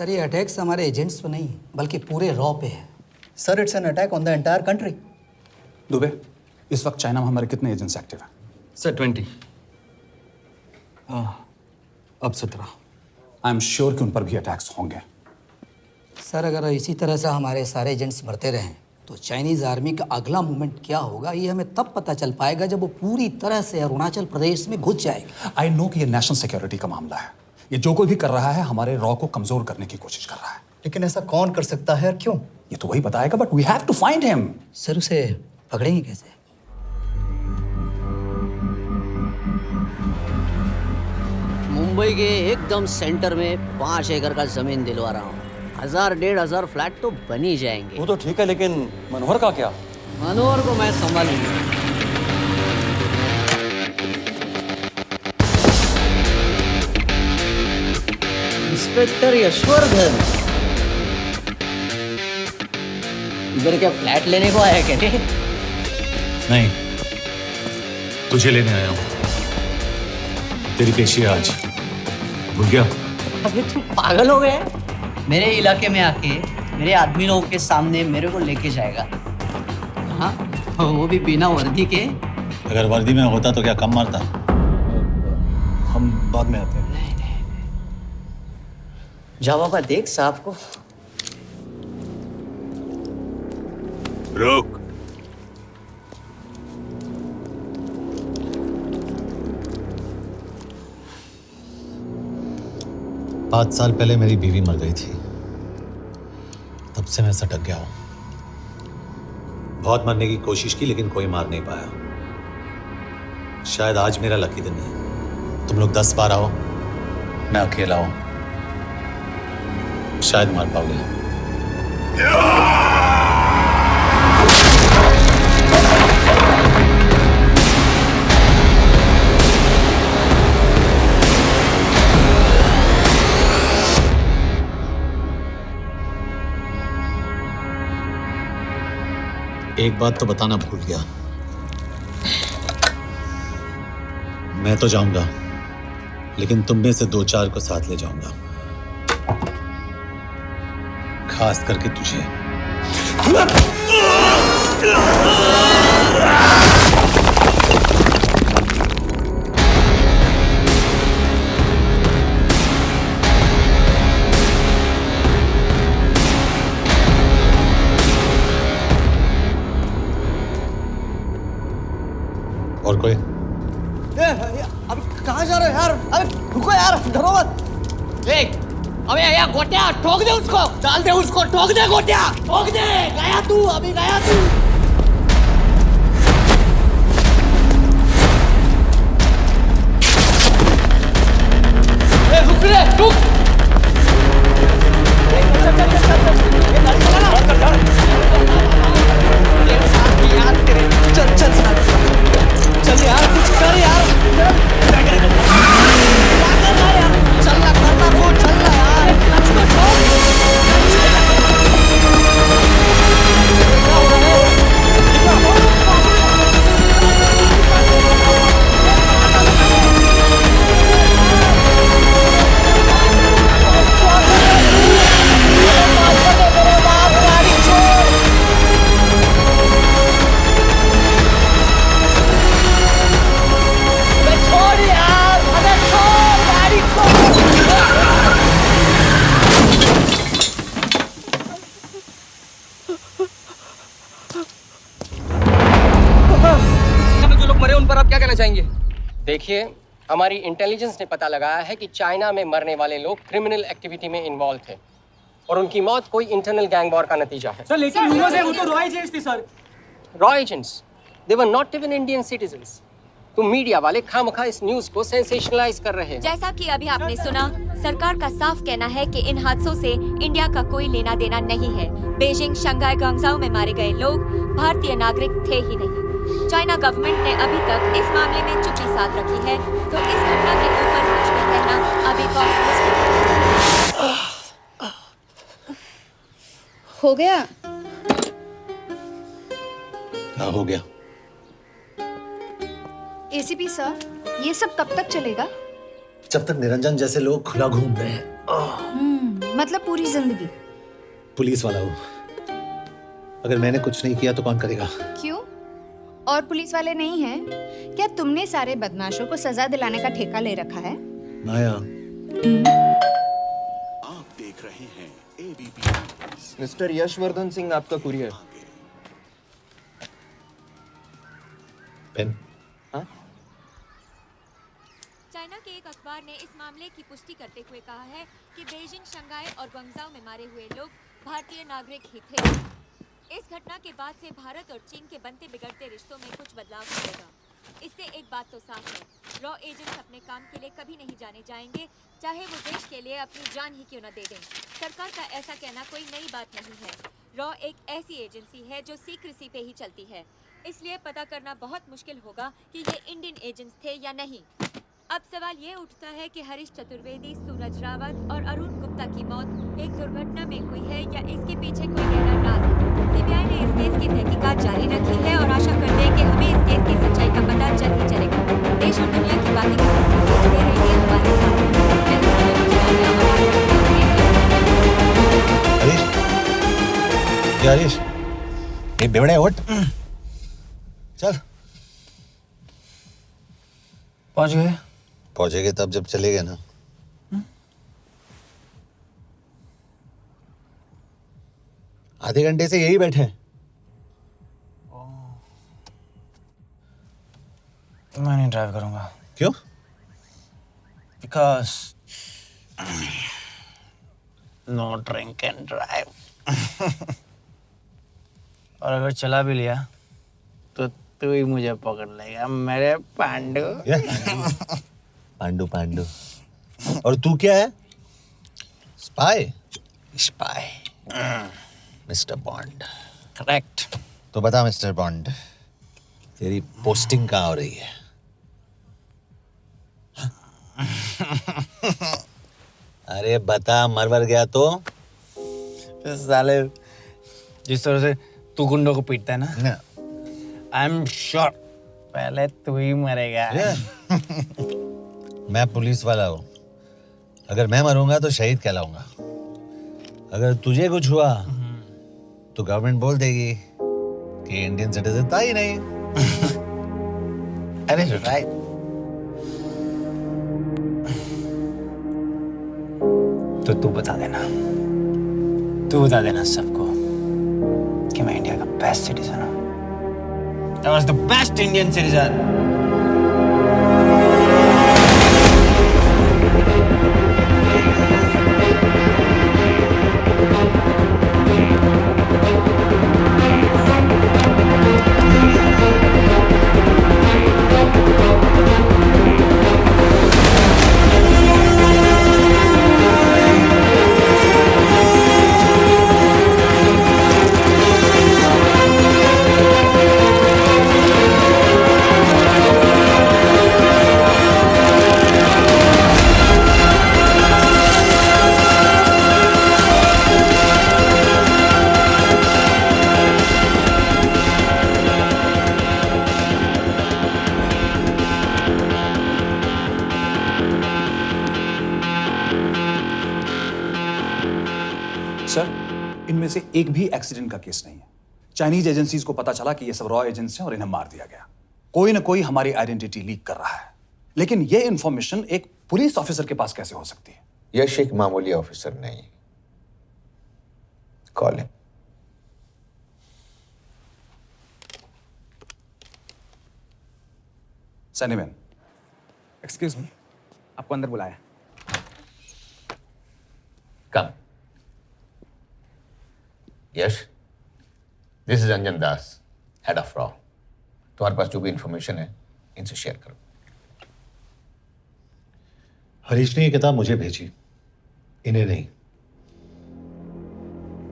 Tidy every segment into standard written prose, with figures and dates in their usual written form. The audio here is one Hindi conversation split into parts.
सर ये अटैक्स हमारे एजेंट्स पे नहीं बल्कि पूरे रॉ पे है। Sir it's an attack on the entire country. Dubey, इस वक्त चाइना में हमारे कितने एजेंट्स एक्टिव हैं? सर 20। अब 17। आई एम श्योर कि उन पर भी अटैक्स होंगे। सर अगर इसी तरह से हमारे सारे एजेंट्स बढ़ते रहें तो चाइनीज़ आर्मी का अगला मूवमेंट क्या होगा ये हमें तब पता चल पाएगा जब वो पूरी तरह से अरुणाचल प्रदेश में घुस जाएगा। आई नो कि ये नेशनल सिक्योरिटी का मामला है। ये जो कोई भी कर रहा है हमारे रॉ को कमजोर करने की कोशिश कर रहा है। लेकिन ऐसा कौन कर सकता है और क्यों? ये तो वही बताएगा, but we have to find him. Sir उसे पकड़ेंगे कैसे? मुंबई के एकदम सेंटर में 5 एकड़ का जमीन दिलवा रहा हूँ। 1000-1500 फ्लैट तो बन ही जाएंगे। वो तो ठीक है, लेकिन मनोहर का क्या? मनोहर को मैं संभालूंगा। इंस्पेक्टर यशवर्धन, इधर क्या फ्लैट लेने को आया क्या? नहीं, तुझे लेने आया हूँ। तेरी पेशी है आज, भूल गया? अबे तू पागल हो गया? मेरे इलाके में आके मेरे आदमी लोगों के सामने मेरे को लेके जाएगा? हाँ, वो भी बिना वर्दी के। अगर वर्दी में होता तो क्या कम मारता? हम बाद में आते हैं। जा बाबा, देख साहब को। रुक। पाँच साल पहले मेरी बीवी मर गई थी, तब से मैं सटक गया हूं। बहुत मरने की कोशिश की लेकिन कोई मार नहीं पाया। शायद आज मेरा लकी दिन है। तुम लोग 10 बार आओ, मैं अकेला हूं, शायद मार पाओगे। एक बात तो बताना भूल गया, मैं तो जाऊंगा लेकिन तुम में से 2-4 को साथ ले जाऊंगा, खास करके तुझे। और कोई? अबे कहाँ जा रहे हो यार? अबे रुको यार, डरो मत। देख, अबे या गोटिया ठोक दे उसको, डाल दे उसको, ठोक दे गोटिया, ठोक दे। गया तू, अभी गया तू। रुक रे, रुक। चल चल चल चल, ये गाड़ी चला ना। यार तेरे, चल चल चल यार, कुछ कर यार, चल ना, करना वो, चल ना यार, उसको छोड़। जो लोग मरे उन पर आप क्या कहना चाहेंगे? देखिए, हमारी इंटेलिजेंस ने पता लगाया है कि चाइना में मरने वाले लोग क्रिमिनल एक्टिविटी में इन्वॉल्व थे और उनकी मौत कोई इंटरनल गैंग वॉर का नतीजा है। सर लेकिन ह्यूमंस है, वो तो रॉ एजेंट्स थे sir. Raw agents, they were not even Indian citizens. तुम मीडिया वाले खामखा इस न्यूज को सेंसेशनलाइज कर रहे हैं। जैसा कि अभी आपने सुना, सरकार का साफ कहना है कि इन हादसों से इंडिया का कोई लेना देना नहीं है। बीजिंग, शंघाई, ग्वांगझाओ में मारे गए लोग भारतीय नागरिक थे ही नहीं। चाइना गवर्नमेंट ने अभी तक इस मामले में चुप्पी साध रखी है, तो इस घटना के ऊपर कुछ भी कहना अभी बहुत मुश्किल हो गया। हाँ, हो गया। एसीपी सर, ये सब कब तक चलेगा? जब तक निरंजन जैसे लोग खुला घूम रहे हैं। मतलब पूरी जिंदगी? पुलिस वाला हूँ। अगर मैंने कुछ नहीं किया तो कौन करेगा? क्यों? और पुलिस वाले नहीं हैं? क्या तुमने सारे बदमाशों को सजा दिलाने का ठेका ले रखा है? माया, आप देख रहे हैं ABP। मिस्टर यशवर्धन सिंह आपका कुरियर। पेन। चाइना के एक अखबार ने इस मामले की पुष्टि करते हुए कहा है कि बीजिंग, शंघाई और ग्वांगझाओ में मारे हुए लोग भारतीय नागरिक ही थे। इस घटना के बाद से भारत और चीन के बनते बिगड़ते रिश्तों में कुछ बदलाव आएगा। इससे एक बात तो साफ है, रॉ एजेंट्स अपने काम के लिए कभी नहीं जाने जाएंगे, चाहे वो देश के लिए अपनी जान ही क्यों न दे दें। सरकार का ऐसा कहना कोई नई बात नहीं है। रॉ एक ऐसी एजेंसी है जो सीक्रेसी पे ही चलती है, इसलिए पता करना बहुत मुश्किल होगा कि ये इंडियन एजेंट्स थे या नहीं। अब सवाल ये उठता है कि हरीश चतुर्वेदी, सूरज रावत और अरुण गुप्ता की मौत एक दुर्घटना में हुई है या इसके पीछे कोई गहरा राज है। सीबीआई ने इस केस की तहकीकात जारी रखी है और आशा करते हैं कि हमें इस केस की सच्चाई का पता जल्द ही चलेगा। देश और दुनिया की बातें दे रही है हमारे साथ। हरीश, क्या हरीश? ये बेवड़े उठ, चल। पहुंच गए? पहुंचेंगे तब जब चले गए ना। आधे घंटे से यही बैठे हैं। मैं नहीं ड्राइव करूंगा। क्यों? Because no drink and drive. और अगर चला भी लिया तो तू ही मुझे पकड़ लेगा मेरे पांडू। पांडू पांडू। और तू क्या है? Spy? Spy. Mister bond. Correct. तो बता मिस्टर बॉन्ड, तेरी पोस्टिंग कहाँ हो रही है? अरे बता, मर गया तो? साले जिस तरह से तू गुंडों को पीटता है ना, आई एम श्योर पहले तू ही मरेगा। मैं पुलिस वाला हूँ। अगर मैं मरूंगा तो शहीद कहलाऊंगा। अगर तुझे कुछ हुआ तो गवर्नमेंट बोल देगी कि इंडियन सिटीजन था ही नहीं। अरे राइट। तो तू बता देना सबको कि मैं इंडिया का बेस्ट सिटीजन हूँ। I was the best Indian citizen. Sir, इनमें से एक भी एक्सीडेंट का केस नहीं है। चाइनीज एजेंसीज को पता चला कि ये सब रॉ एजेंट्स हैं और इन्हें मार दिया गया। कोई ना कोई हमारी आइडेंटिटी लीक कर रहा है, लेकिन ये इंफॉर्मेशन एक पुलिस ऑफिसर के पास कैसे हो सकती है? यश एक मामूली ऑफिसर नहीं। Call him. Sunny man. Excuse me, आपको अंदर बुलाया। Come. Yash, this is Anjan Das, head of रॉ। तुम्हारे पास जो भी इंफॉर्मेशन है इनसे शेयर करो। हरीश ने ये किताब मुझे भेजी, इन्हें नहीं।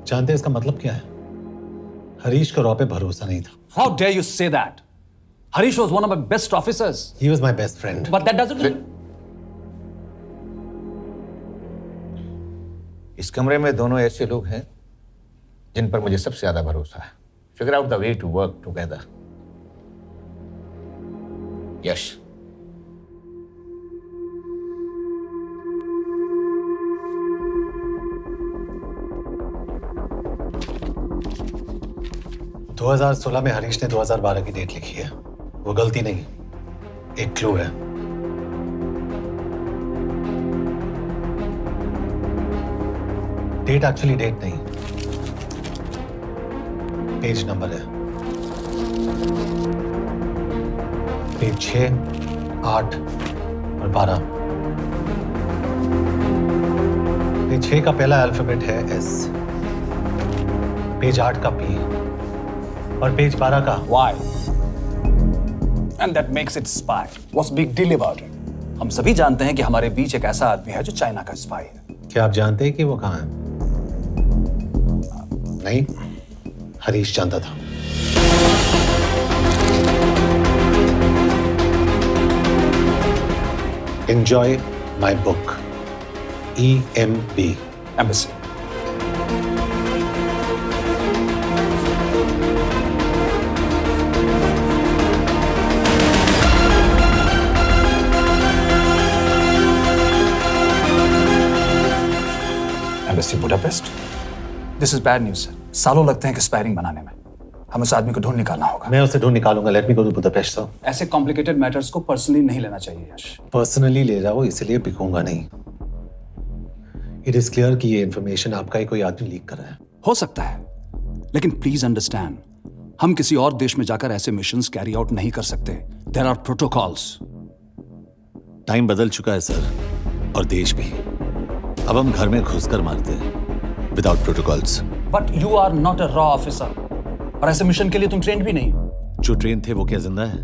जानते हैं इसका मतलब क्या है? हरीश का रॉ पे भरोसा नहीं था। How dare you say that? Harish was one of my best officers. He was my best friend. But that doesn't. इस कमरे में दोनों ऐसे लोग हैं जिन पर मुझे सबसे ज्यादा भरोसा है। Figure out the way to work together. Yash, 2016 में हरीश ने 2012 की डेट लिखी है। वो गलती नहीं, एक क्लू है। डेट एक्चुअली डेट नहीं, पेज नंबर है। पेज 6, 8 और 12। पेज 6 का पहला अल्फाबेट है S, पेज 8 का P और पेज 12 का Why? And that makes it spy. What's big deal about it? हम सभी जानते हैं कि हमारे बीच एक ऐसा आदमी है जो चाइना का स्पाई है। क्या आप जानते हैं कि वो कहाँ है? नहीं, हरीश जानता था। Enjoy my book. EMB. Embassy. Embassy Budapest. This is bad news, sir. सालों लगते हैं एक्सपायरिंग बनाने में। हमें उस आदमी को ढूंढ निकालना होगा। मैं उसे ढूंढ निकालूंगा। Let me go to Budapest sir. ऐसे कॉम्प्लिकेटेड मैटर्स को पर्सनली नहीं लेना चाहिए यश। पर्सनली ले जाओ, इसलिए बिकूंगा नहीं। इट इज क्लियर कि ये इंफॉर्मेशन आपका ही कोई आदमी लीक कर रहा है। हो सकता है, लेकिन प्लीज अंडरस्टैंड, हम किसी और देश में जाकर ऐसे मिशंस कैरी आउट नहीं कर सकते। There are protocols. टाइम बदल चुका है सर, और देश भी। अब हम घर में घुसकर मारते हैं without protocols. But you are not a रॉ ऑफिसर, और ऐसे मिशन के लिए तुम ट्रेंड भी नहीं हो। जो ट्रेन थे वो क्या जिंदा है?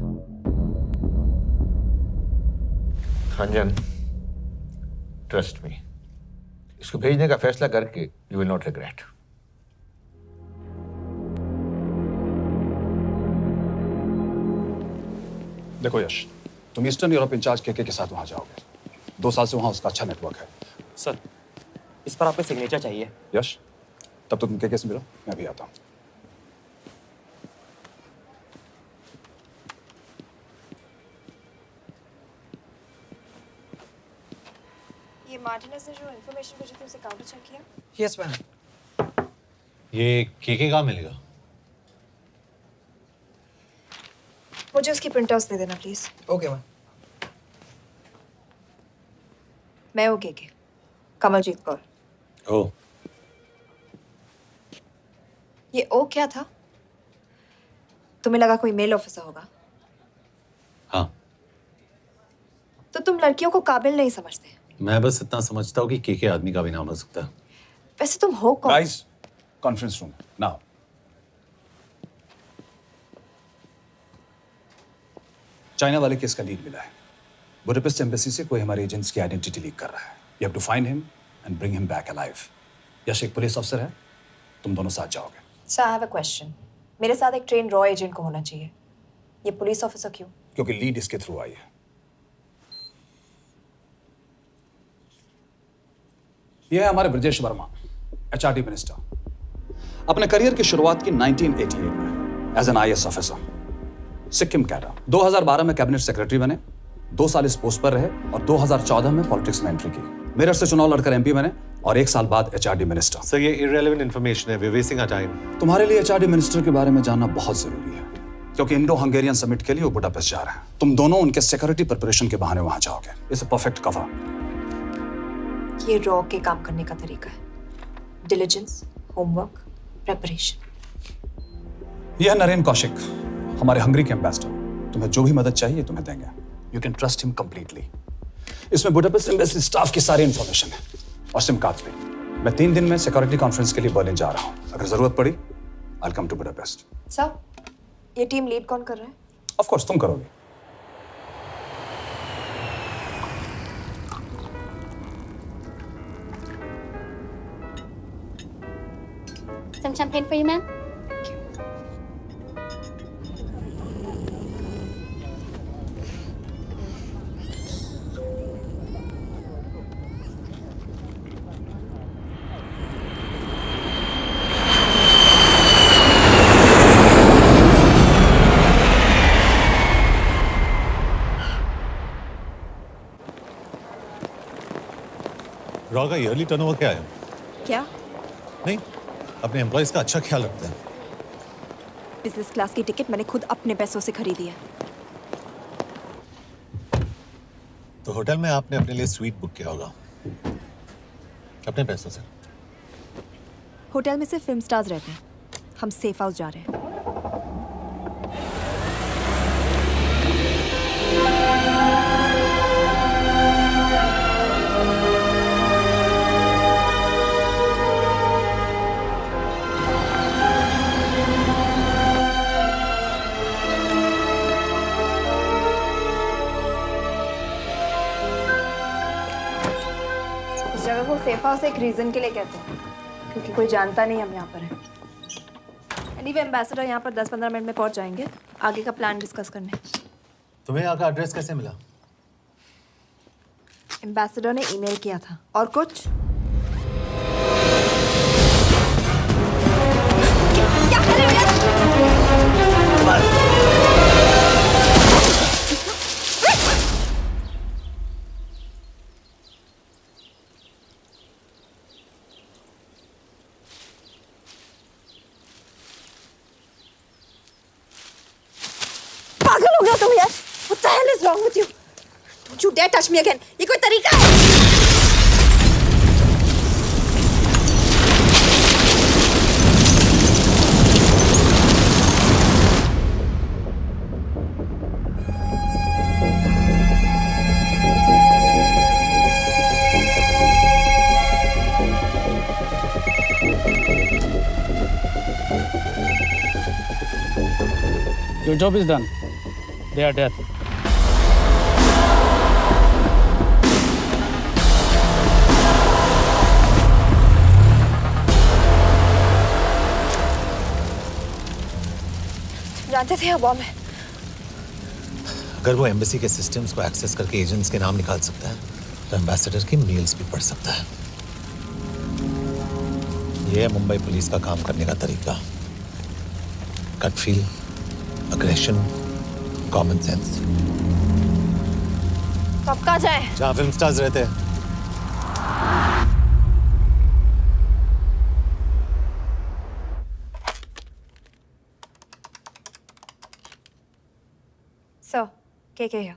रंजन, ट्रस्ट मी, इसको भेजने का फैसला करके यू विल नॉट रिग्रेट। देखो यश, तुम ईस्टर्न यूरोप इंचार्ज के साथ वहां जाओगे। 2 साल से वहां उसका अच्छा नेटवर्क है। सर, इस पर आपका सिग्नेचर चाहिए। यश, तब तो तुम के से मिलो, मैं भी आता हूँ। ये मार्टिनेज ने जो इन्फॉर्मेशन भेजी थी उसे काउंटर चेक किया? Yes ma'am. ये के कहाँ मिलेगा? मुझे उसकी प्रिंटआउट्स दे देना प्लीज। Okay ma'am. मैं वो के कमलजीत कौर। ओ, ये ओ क्या था? तुम्हें लगा कोई मेल ऑफिसर होगा? हाँ। तो तुम लड़कियों को काबिल नहीं समझते। मैं बस इतना समझता हूँ कि के आदमी का भी नाम हो सकता है। वैसे तुम हो कौन? Guys, conference room now. China वाले केस का लीड मिला है। बुडापेस्ट एम्बेसी से कोई हमारे एजेंट्स की आइडेंटिटी लीक कर रहा है। You have to find him and bring him back alive. Yash एक पुलिस अफसर है, तुम दोनों साथ जाओगे। Sir, I have a question. मेरे साथ एक ट्रेन रॉ एजेंट को होना चाहिए। ये पुलिस ऑफिसर क्यों? क्योंकि लीड इसके थ्रू आई है। यह है हमारे ब्रजेश वर्मा, HRD मिनिस्टर। अपने करियर की शुरुआत की 1988 में as an IAS officer, Sikkim cadre. 2012 में कैबिनेट सेक्रेटरी बने, 2 साल इस पोस्ट पर रहे और 2014 में पॉलिटिक्स में एंट्री की। मेरठ से चुनाव लड़कर MP बने और 1 साल बाद HRD मिनिस्टर। सर, ये इररिलेवेंट इंफॉर्मेशन है। We wasting our time. तुम्हारे लिए HRD मिनिस्टर के बारे में जानना बहुत जरूरी है, क्योंकि इंडो हंगेरियन समिट के लिए वो बुडापेस्ट जा रहे हैं। तुम दोनों उनके सिक्योरिटी प्रिपरेशन के बहाने वहां जाओगे। It's a perfect cover. ये रॉ के काम करने का तरीका है। Diligence, homework, preparation. यह नरेन कौशिक, हमारे हंगरी के एम्बेसडर। तुम्हें जो भी मदद चाहिए तुम्हें देंगे। You can trust him completely. इसमें बुडापेस्ट एम्बेसी स्टाफ की सारी इंफॉर्मेशन है और सिम कार्ड्स भी। मैं 3 दिन में सिक्योरिटी कॉन्फ्रेंस के लिए बर्लिन जा रहा हूँ। अगर जरूरत पड़ी, I will come to Budapest. Sir, ये टीम लीड कौन कर रहा है? ऑफ कोर्स तुम करोगे। Some champagne for you, ma'am? Raw का ईयरली टर्नओवर क्या है? क्या? नहीं, अपने एम्प्लॉइज का अच्छा ख्याल रखते हैं। बिजनेस क्लास की टिकट मैंने खुद अपने पैसों से खरीदी है। तो होटल में आपने अपने लिए स्वीट बुक किया होगा अपने पैसों से। होटल में सिर्फ फिल्म स्टार्स रहते हैं, हम सेफ हाउस जा रहे हैं। जगह को सेफ हाउस एक रीजन के लिए कहते हैं, क्योंकि कोई जानता नहीं हम यहाँ पर हैं। एनीवे एम्बेसडर यहाँ पर 10-15 मिनट में पहुँच जाएंगे आगे का प्लान डिस्कस करने। तुम्हें यहाँ का एड्रेस कैसे मिला? एम्बेसडर ने ईमेल किया था। और कुछ? क्या कर रहे हो पागल हो गया तुम यार? What the hell is wrong with you? Don't you dare touch me again. ये कोई तरीका है? Your job is done. They are dead. जानते थे बॉम्ब है। अगर वो एम्बेसी के सिस्टम्स को एक्सेस करके एजेंट्स के नाम निकाल सकता है तो एम्बेसडर की मेल्स भी पढ़ सकता है। ये है मुंबई पुलिस का काम करने का तरीका। Gut feel, aggression, common sense. कब कहाँ जाए? जहाँ फिल्म स्टार्स रहते हैं। सर, के here?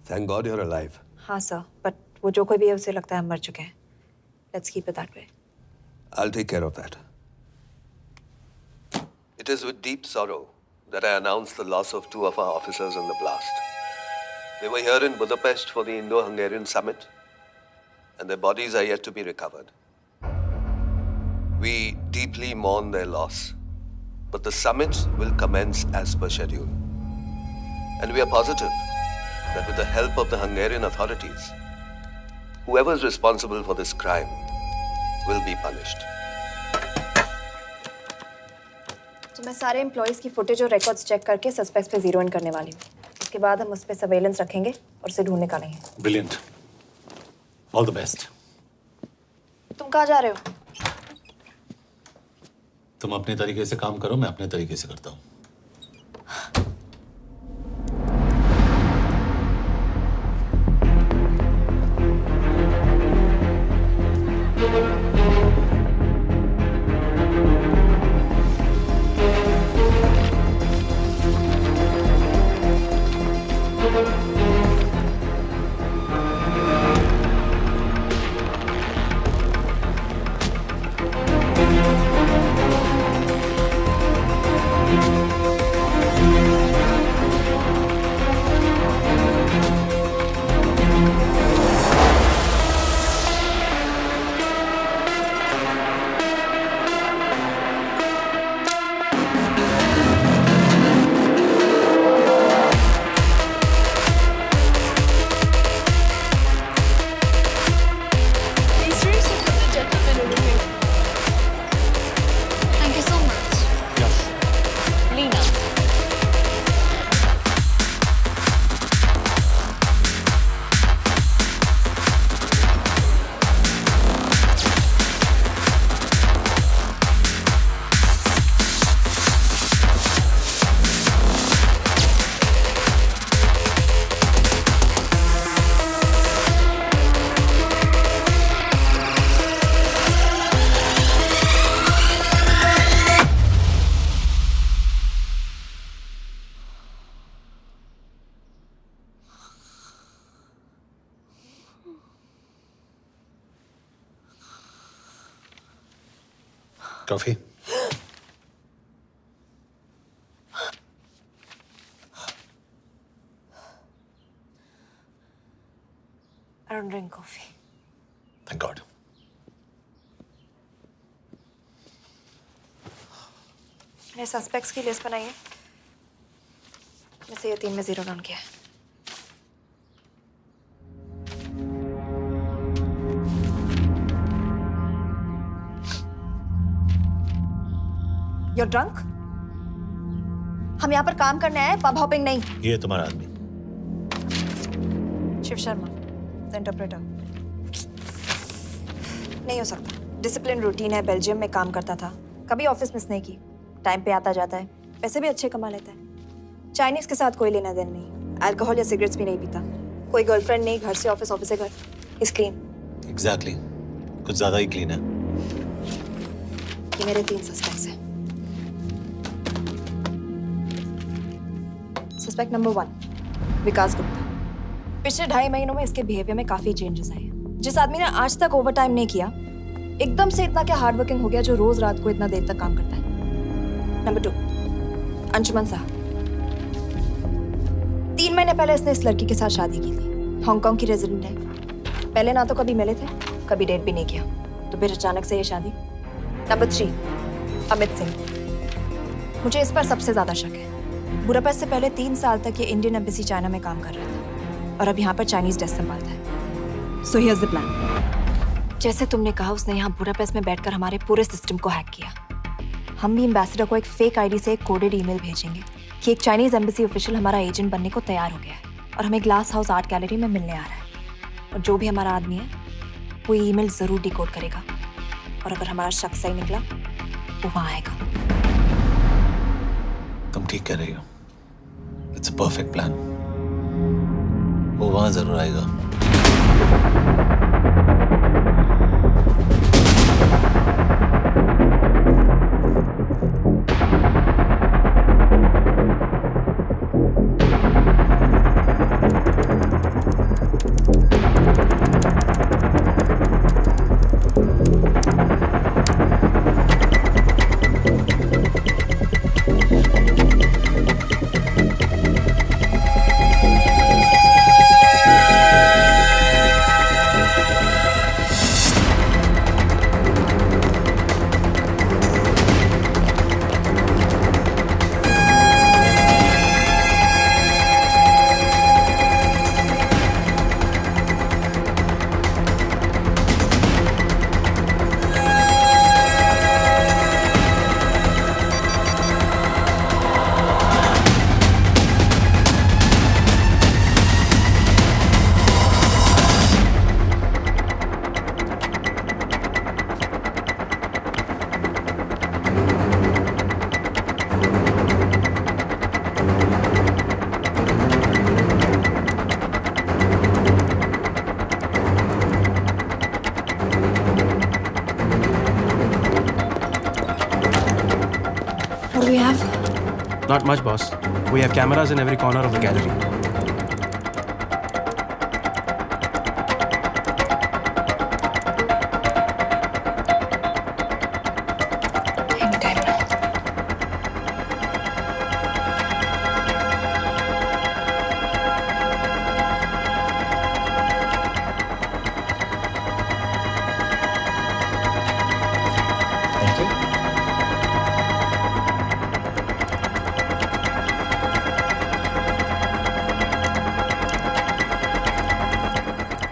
Thank God you're alive. हाँ सर, बट वो जो कोई भी है उसे लगता है हम मर चुके हैं। Let's keep it that way. I'll take care of that. It is with deep sorrow that I announce the loss of 2 of our officers in the blast. They were here in Budapest for the Indo-Hungarian summit, and their bodies are yet to be recovered. We deeply mourn their loss, but the summit will commence as per schedule. And we are positive that with the help of the Hungarian authorities, whoever is responsible for this crime will be punished. तो मैं सारे एम्प्लॉइज की फुटेज और रिकॉर्ड्स चेक करके सस्पेक्ट्स पे जीरो इन करने वाली हूँ। उसके बाद हम उस पर सर्वेलेंस रखेंगे और उसे ढूंढ निकालेंगे। Brilliant, all the best. तुम कहाँ जा रहे हो? तुम अपने तरीके से काम करो, मैं अपने तरीके से करता हूँ। Coffee? I don't drink coffee. Thank God. मैंने सस्पेक्ट्स की लिस्ट बनाई है। वैसे ये 3 में 0 डाउन किया है। You're drunk? हम यहाँ पर काम करने आए, पब हॉपिंग नहीं। ये तुम्हारा आदमी। Shiv Sharma, the interpreter. नहीं हो सकता। डिसिप्लिन रूटीन है, बेल्जियम में काम करता था, कभी ऑफिस मिस नहीं की, टाइम पे आता जाता है, पैसे भी अच्छे कमा लेता है। चाइनीज के साथ कोई लेना देना नहीं, अल्कोहल या सिगरेट्स भी नहीं पीता, कोई गर्लफ्रेंड नहीं, घर से ऑफिस, ऑफिस से घर। Is clean. एग्जैक्टली, कुछ ज्यादा ही क्लीन है। ये मेरे 3 सस्पेक्ट्स हैं। सस्पेक्ट नंबर 1, विकास गुप्ता। पिछले 2.5 महीनों में इसके बिहेवियर में काफी चेंजेस आए हैं। जिस आदमी ने आज तक ओवर टाइम नहीं किया, एकदम से इतना क्या हार्ड वर्किंग हो गया जो रोज रात को इतना देर तक काम करता है। नंबर 2, अंशुमन साहब। 3 महीने पहले इसने इस लड़की के साथ शादी की थी, हांगकांग की रेजिडेंट है। पहले ना तो कभी मिले थे, कभी डेट भी नहीं किया, तो फिर अचानक से ये शादी। नंबर 3, अमित सिंह। मुझे इस पर सबसे ज्यादा शक है। बुडापेस्ट से पहले 3 साल तक ये इंडियन एम्बेसी चाइना में काम कर रहा था और अब यहाँ पर चाइनीज डेस्क संभालता है। So here's the plan. जैसे तुमने कहा, उसने यहाँ बुडापेस्ट में बैठकर हमारे पूरे सिस्टम को हैक किया। हम भी एम्बेसडर को एक फेक आईडी से एक कोडेड ईमेल भेजेंगे कि एक चाइनीज एम्बेसी ऑफिशियल हमारा एजेंट बनने को तैयार हो गया है और हमें ग्लास हाउस आर्ट गैलरी में मिलने आ रहा है। और जो भी हमारा आदमी है वो ईमेल जरूर डिकोड करेगा और अगर हमारा शक सही निकला वो वहाँ आएगा। तुम ठीक कह रही हो। It's a perfect plan. वो वहां जरूर आएगा। Not much, boss. We have cameras in every corner of the gallery. Anytime now. Thank you.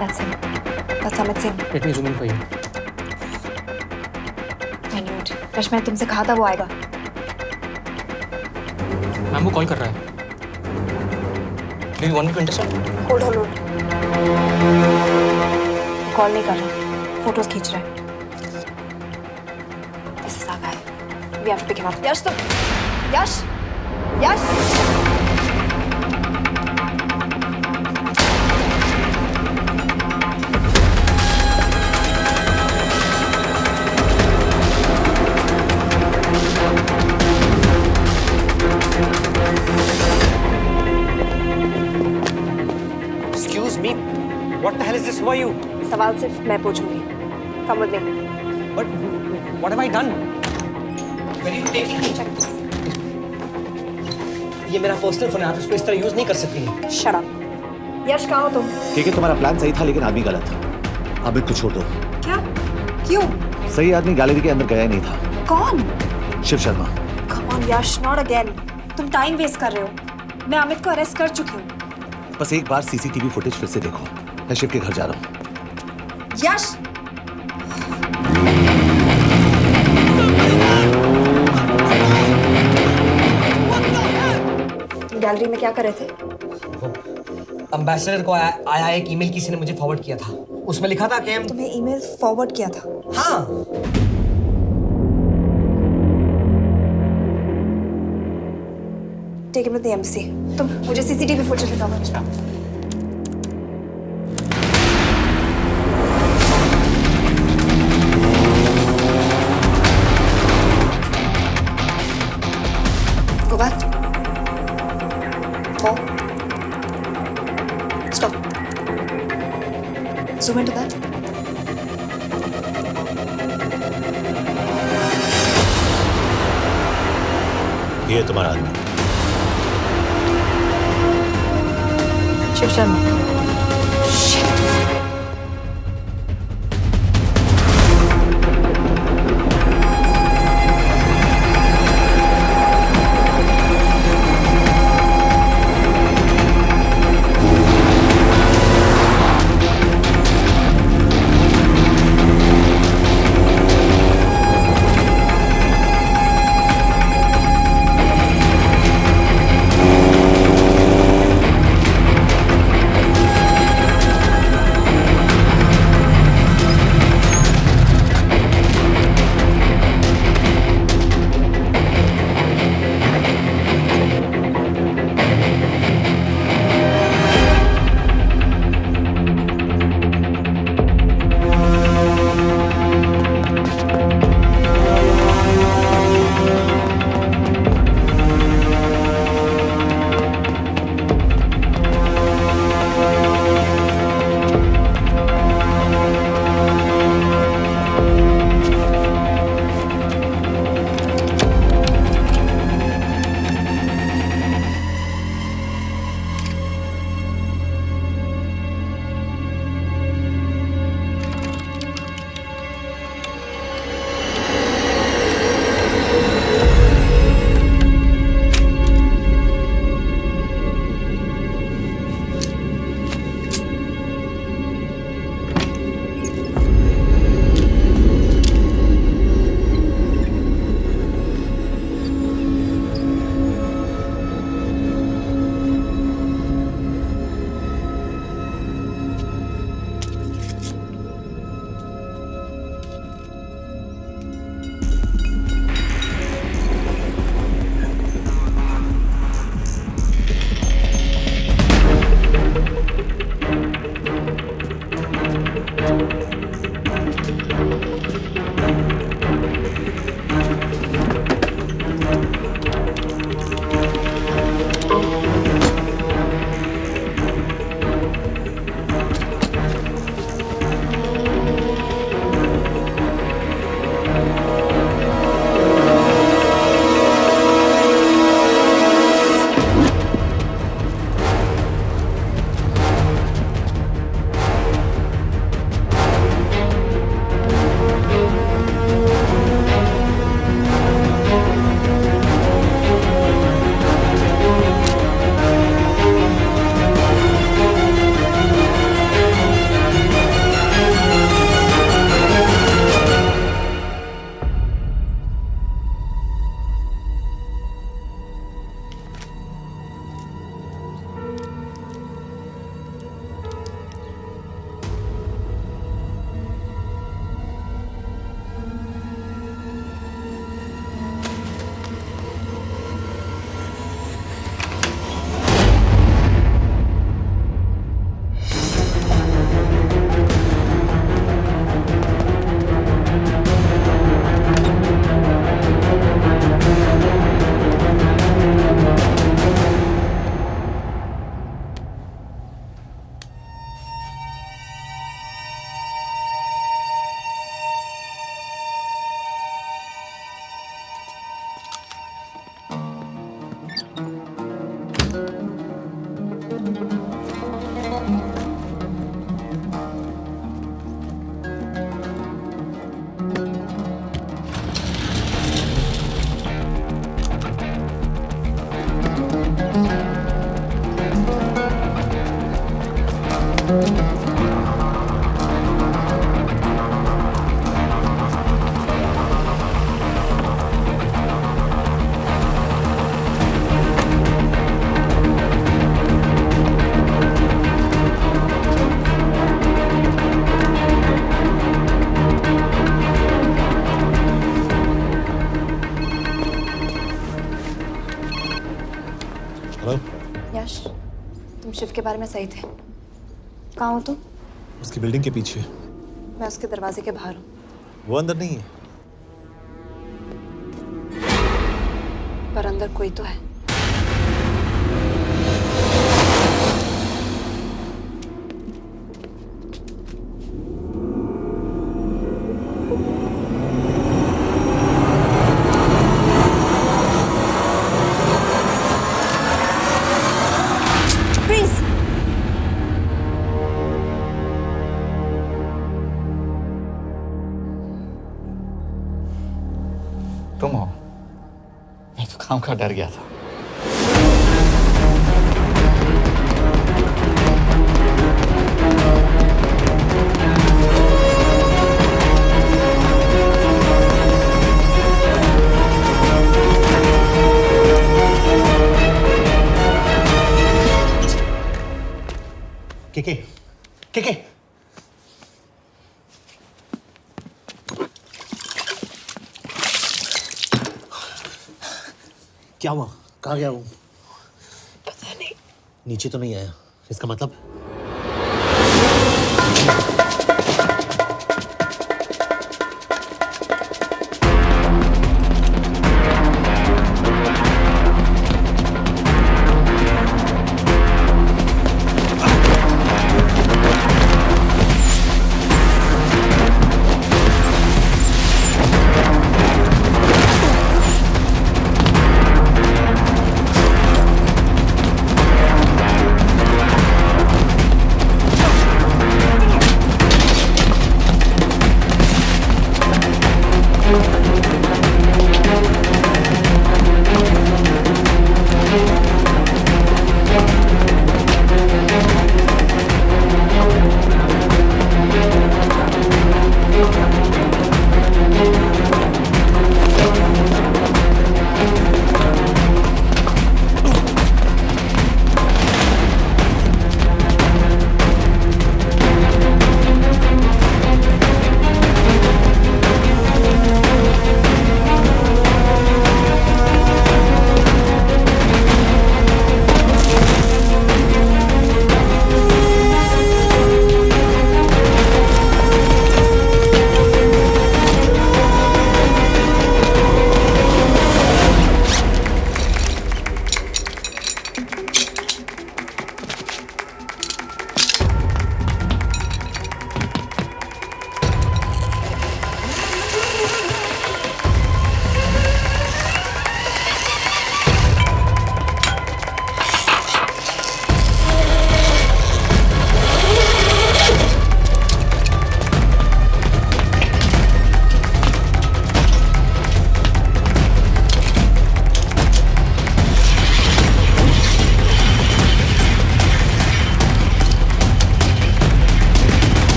That's him. That's Amit Singh. Let me zoom in for you. I knew it. Rush, मैंने तुमसे कहा था वो आएगा। मैम वो कॉल कर रहा है। Do you want me to intercept? Hold hold hold. Call नहीं कर रहा, फोटोज खींच रहा है। This is our guy. We have to pick him up. यश तुम, यश, यश। Excuse me. What the hell is this? Who are you? सवाल सिर्फ मैं पूछूंगी। Come with me. But what have I done? Where are you taking me? ये मेरा पर्सनल फोन है, आप इसको इस तरह यूज नहीं कर सकती। Shut up. यश कहाँ हो तुम? ठीक है, तुम्हारा प्लान सही था लेकिन आदमी गलत था। अमित को छोड़ दो। क्या? क्यों? सही आदमी गैलरी के अंदर गया ही नहीं था। कौन? Shiv Sharma. Come on Yash, not again. तुम टाइम वेस्ट कर रहे हो। मैं अमित को अरेस्ट कर चुकी हूँ। बस एक बार सीसीटीवी फुटेज फिर से देखो। मैं शिव के घर जा रहा हूँ। यश! गैलरी में क्या कर रहे थे? एम्बेसडर को आया एक ईमेल किसी ने मुझे फॉरवर्ड किया था। उसमें लिखा था कि तुम्हें ईमेल फॉरवर्ड किया था? हाँ। Take him to the embassy. तुम मुझे सीसीटीवी फुटेज दिखाओ। Go back. Four. Stop. Zoom into that. ये तुम्हारा आदमी शिव शर्मा। हेलो यश, तुम शिव के बारे में सही थे। कहाँ हो तुम? उसकी बिल्डिंग के पीछे। मैं उसके दरवाजे के बाहर हूँ। वो अंदर नहीं है। पर अंदर कोई तो है। तुम हो? मैं तो काम का डर गया था। के क्या हुआ? कहाँ गया वो? पता नहीं। नीचे तो नहीं आया, इसका मतलब?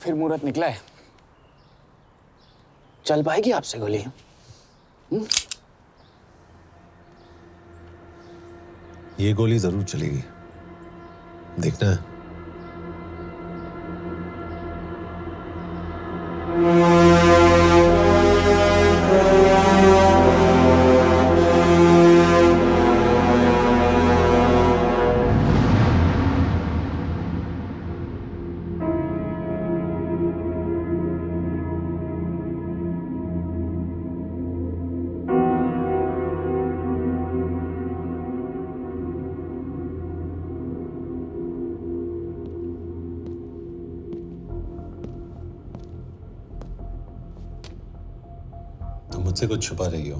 फिर मुहूर्त निकला है। चल पाएगी आपसे गोली? ये गोली जरूर चलेगी, देखना है। तुम मुझसे कुछ छुपा रही हो।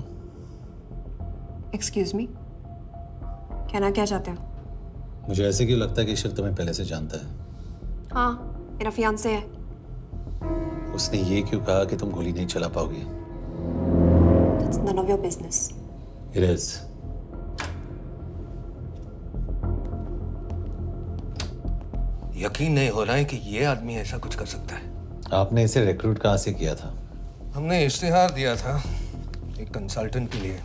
एक्सक्यूज मी, कहना क्या चाहते हो? मुझे ऐसे क्यों लगता है कि शिव तुम्हें पहले से जानता है? हाँ, मेरा फियांसे है। उसने ये क्यों कहा कि तुम गोली नहीं चला पाओगी? It's none of your business. It is. यकीन नहीं हो रहा है कि ये आदमी ऐसा कुछ कर सकता है। आपने इसे रिक्रूट कहाँ से किया था? हमने इश्तिहार दिया था एक कंसल्टेंट के लिए,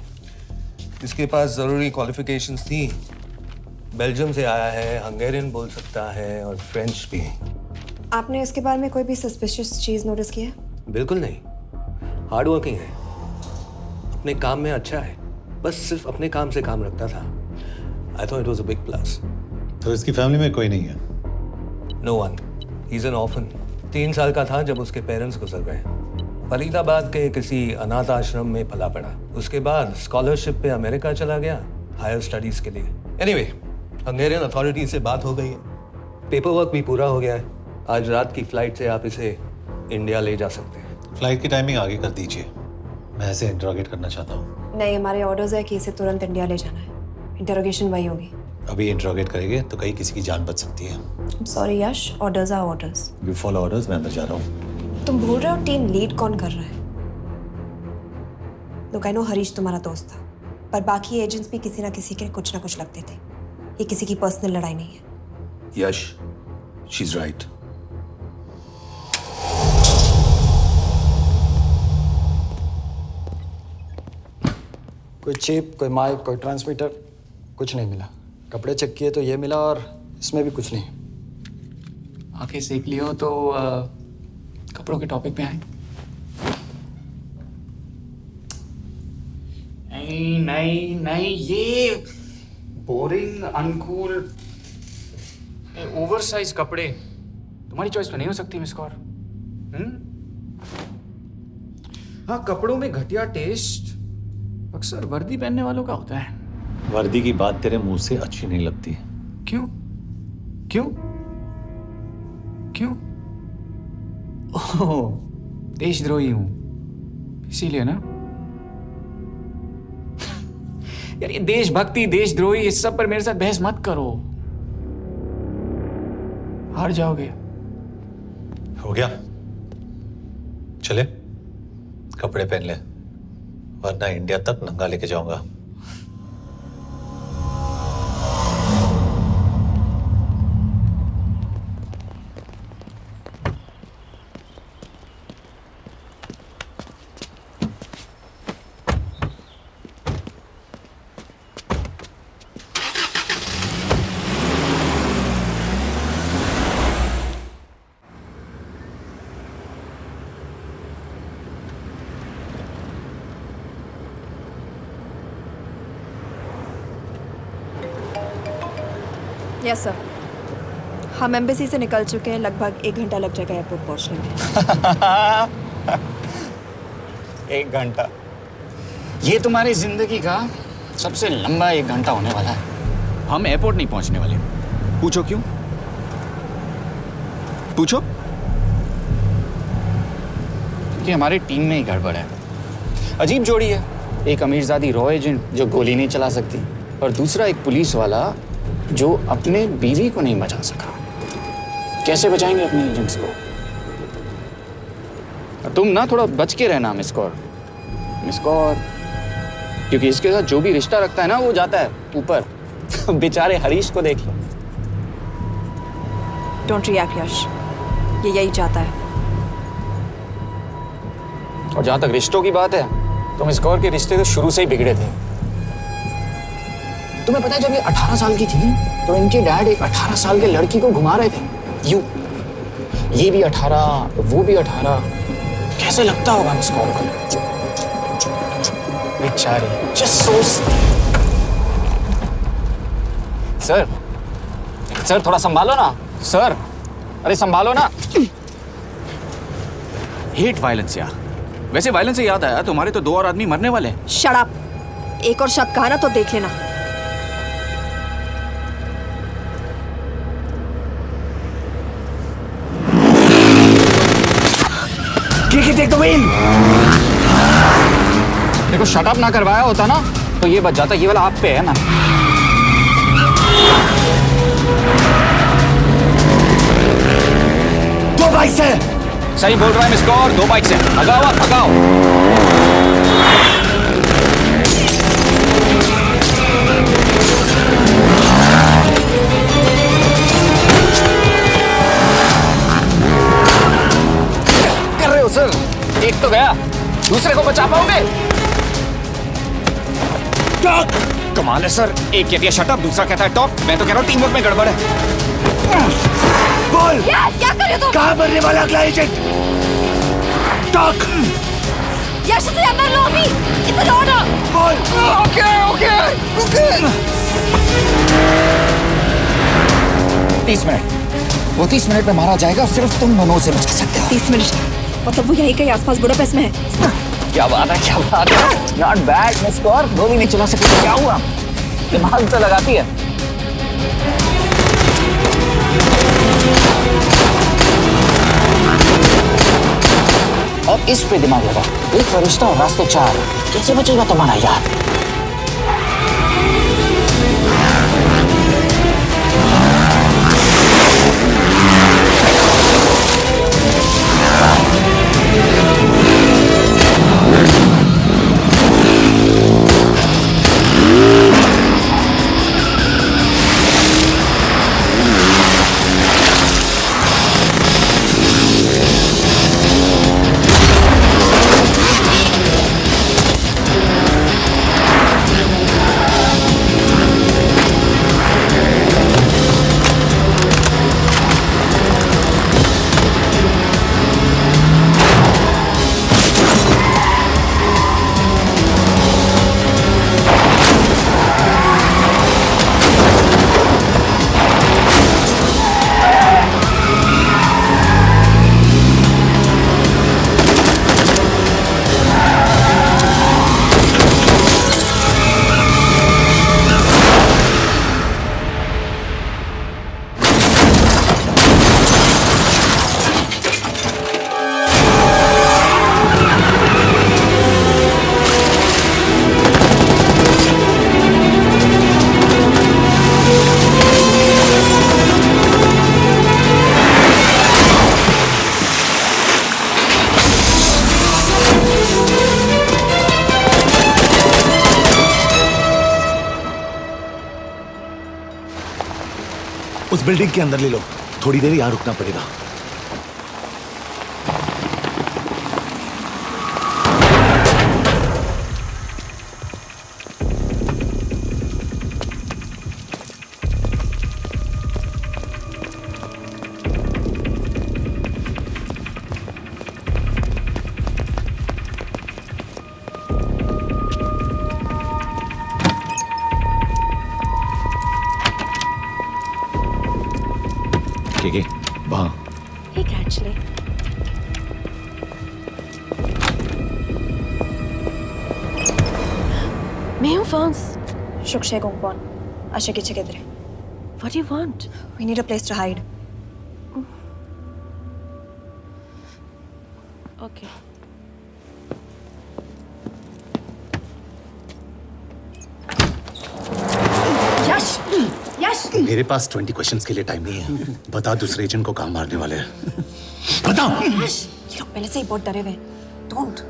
जिसके पास ज़रूरी क्वालिफिकेशंस थी। बेल्जियम से आया है, हंगेरियन बोल सकता है और फ्रेंच भी। आपने इसके बारे में कोई भी सस्पिशियस चीज नोटिस की है? बिल्कुल नहीं, हार्ड वर्किंग है, अपने काम में अच्छा है, बस सिर्फ अपने काम से काम रखता था। I thought it was a big plus. तो इसकी फैमिली में कोई नहीं है? No one, he is an orphan. 3 साल का था जब उसके पेरेंट्स गुजर गए। फरीदाबाद के किसी अनाथ आश्रम में पला पड़ा। उसके बाद स्कॉलरशिप पे अमेरिका चला गया हायर स्टडीज के लिए। एनीवे, हंगेरियन अथॉरिटी से बात हो गई है, पेपर वर्क भी पूरा हो गया है। आज रात की फ्लाइट से आप इसे इंडिया ले जा सकते हैं। फ्लाइट की टाइमिंग आगे कर दीजिए, मैं इसे इंटरोगेट करना चाहता हूँ। नहीं, हमारे ऑर्डर्स है कि इसे तुरंत इंडिया ले जाना है। इंटरोगेशन वही होगी। अभी इंटरोगेट करेंगे तो कहीं किसी की जान बच सकती है। Sorry Yash, orders are orders. You follow orders, मैं अंदर जा रहा हूँ। तुम भूल रहे हो टीम लीड कौन कर रहा है? लोग आई नो हरीश तुम्हारा दोस्त था, पर बाकी एजेंट्स भी किसी ना किसी के कुछ ना कुछ लगते थे। ये किसी की पर्सनल लड़ाई नहीं है। यश, शी इज राइट। कोई चिप, कोई माइक, कोई ट्रांसमीटर, कुछ नहीं मिला। कपड़े चेक किए तो ये मिला और इसमें भी कुछ नहीं। आंखें सेक ली हो तो कपड़ों के टॉपिक पे आए। नहीं नहीं नहीं, ये बोरिंग, अनकूल, ओवरसाइज कपड़े तुम्हारी चॉइस तो नहीं हो सकती मिस कौर। हाँ, कपड़ों में घटिया टेस्ट अक्सर वर्दी पहनने वालों का होता है। वर्दी की बात तेरे मुंह से अच्छी नहीं लगती। क्यों क्यों क्यों? ओह, देशद्रोही हूं इसीलिए ना। यार, ये देशभक्ति, देशद्रोही, इस सब पर मेरे साथ बहस मत करो, हार जाओगे। हो गया, चले कपड़े पहन ले, वरना इंडिया तक नंगा लेके जाऊंगा। यस सर, हम एम्बेसी से निकल चुके हैं। लगभग 1 घंटा लग जाएगा एयरपोर्ट पहुंचने में। 1 घंटा? ये तुम्हारी जिंदगी का सबसे लंबा 1 घंटा होने वाला है। हम एयरपोर्ट नहीं पहुंचने वाले। पूछो क्यों? पूछो। क्योंकि हमारी टीम में ही गड़बड़ है। अजीब जोड़ी है, एक अमीरजादी रॉ एजेंट जो गोली नहीं चला सकती, और दूसरा एक पुलिस वाला जो अपने बीवी को नहीं बचा सका। कैसे बचाएंगे अपने एजेंट्स को? तुम ना थोड़ा बच के रहना मिस कौर, क्योंकि इसके साथ जो भी रिश्ता रखता है ना, वो जाता है ऊपर। बेचारे हरीश को देख लो। डोंट रिएक्ट यश, ये यही चाहता है। और जहां तक रिश्तों की बात है, तो मिस कौर के रिश्ते तो शुरू से ही बिगड़े थे। तुम्हें पता है जब ये 18 साल की थी तो इनके डैड एक 18 साल के लड़की को घुमा रहे थे। ये भी 18, वो भी 18। कैसे लगता होगा इसको बेचारे। जस्ट सो सर थोड़ा संभालो ना सर। अरे संभालो ना। हेट वायलेंस यार। वैसे वायलेंस से याद आया, तुम्हारे तो 2 और आदमी मरने वाले हैं। Shut up. एक और शब्द कहा ना तो देख लेना। Take the wheel. देखो शट अप ना करवाया होता ना तो ये बच जाता। ये वाला आप पे है ना। दो बाइक से। सही बोल रहा है मिस्टर और 2 बाइक से। भगाओ आप भगाओ। कर रहे हो सर? एक तो गया, दूसरे को बचा पाओगे? टॉक। कमाल है सर। एक कहती है शट अप, दूसरा कहता है टॉक। मैं तो कह रहा हूँ टीम वर्क में गड़बड़ है। बोल क्या कर रहे हो तुम? कहाँ मरने वाला अगला एजेंट? टॉक। यश से अंदर लो अभी। It's an order. बोल। Okay 30 minute. वो 30 मिनट में मारा जाएगा, सिर्फ तुम दोनों से बचा सकते हो। 30 मिनट मतलब वो यहीं कहीं आसपास बुडापेस्ट में है। क्या बात है, क्या बात है। Not bad miss Kaur. गोली नहीं चला सकती। क्या हुआ? दिमाग तो लगाती है। और इस पे दिमाग लगा। एक फरिश्ता और रास्ते 4। कैसे बचेगा तुम्हारा यार? उस बिल्डिंग के अंदर ले लो। थोड़ी देर यहाँ रुकना पड़ेगा। वहाँ Hey, actually. मैं हूँ फ्रांस। शुक्शे गोंगपॉन। आशा की जगह है। What do you want? We need a place to hide. Okay. यश, यश। मेरे पास 20 क्वेश्चंस के लिए टाइम नहीं है। बता दूसरे एजेंट को कहाँ मारने वाले हैं। बता। यश, ये लोग पहले से ही बहुत डरे हुए हैं। Don't.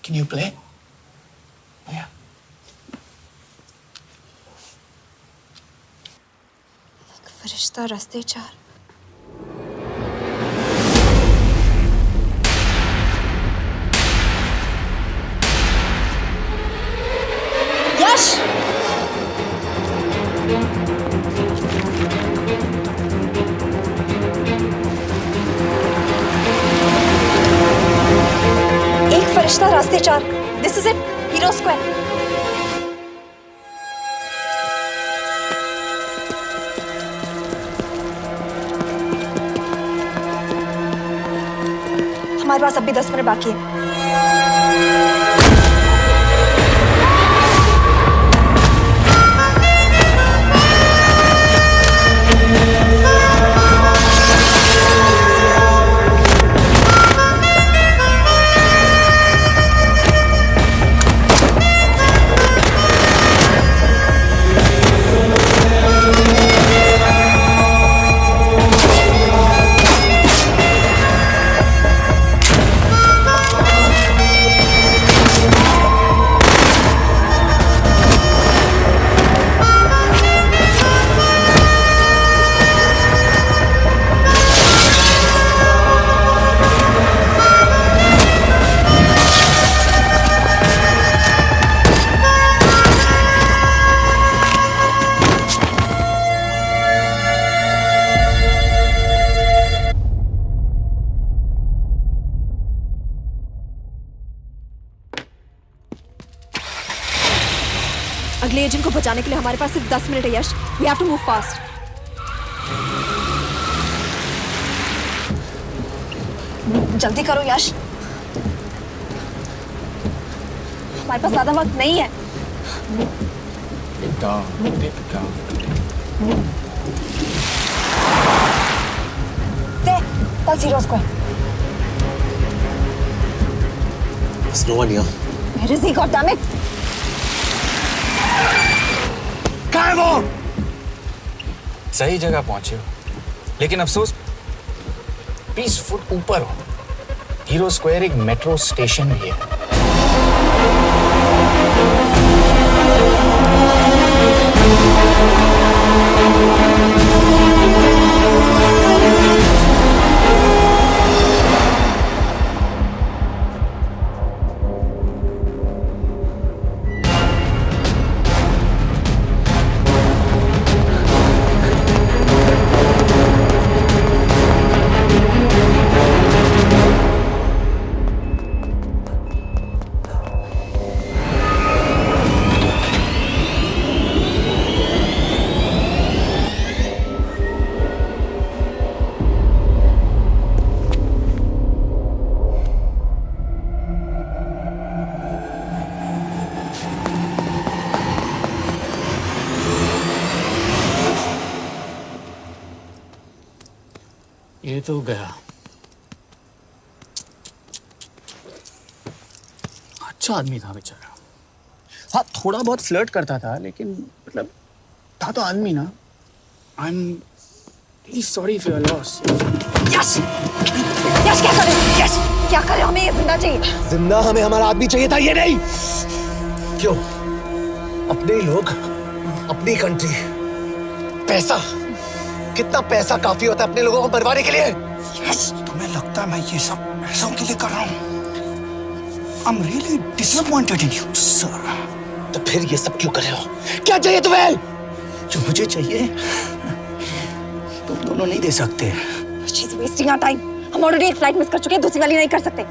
Can you play? Yeah. फरिश्ता रास्ते चार। यश! एक फरिश्ता रास्ते चार। This is it, hero square. हमारे पास अभी 10 मिनट बाकी है। अगले एजेंट को बचाने के लिए हमारे पास सिर्फ 10 मिनट है Yash. We have to move fast. जल्दी करो यश, हमारे पास ज्यादा वक्त नहीं है। That's Hero Square. There's no one here. Where is he? God damn it! कहाँ है वो? सही जगह पहुंचे हो, लेकिन अफसोस 20 फुट ऊपर हो। हीरो स्क्वायर एक मेट्रो स्टेशन भी है। ये तो गया। अच्छा आदमी था बेचारा। हाँ, थोड़ा बहुत फ्लर्ट करता था, लेकिन मतलब था तो आदमी ना। I am really sorry for your loss. Yash! Yash क्या करे? यश क्या करे? हमें ये जिंदा चाहिए। जिंदा हमें हमारा आदमी चाहिए था, ये नहीं। क्यों? अपने ही लोग, अपनी कंट्री, पैसा, कितना पैसा काफी होता है अपने लोगों को मरवाने के लिए? यस, तुम्हें लगता है मैं ये सब पैसों के लिए कर रहा हूँ? I'm really disappointed in you, sir. तो फिर ये सब क्यों कर रहे हो? क्या चाहिए तुम्हें? जो मुझे चाहिए तुम दोनों नहीं दे सकते। She's wasting our time. हम ऑलरेडी एक फ्लाइट मिस कर चुके हैं, दूसरी वाली नहीं कर सकते।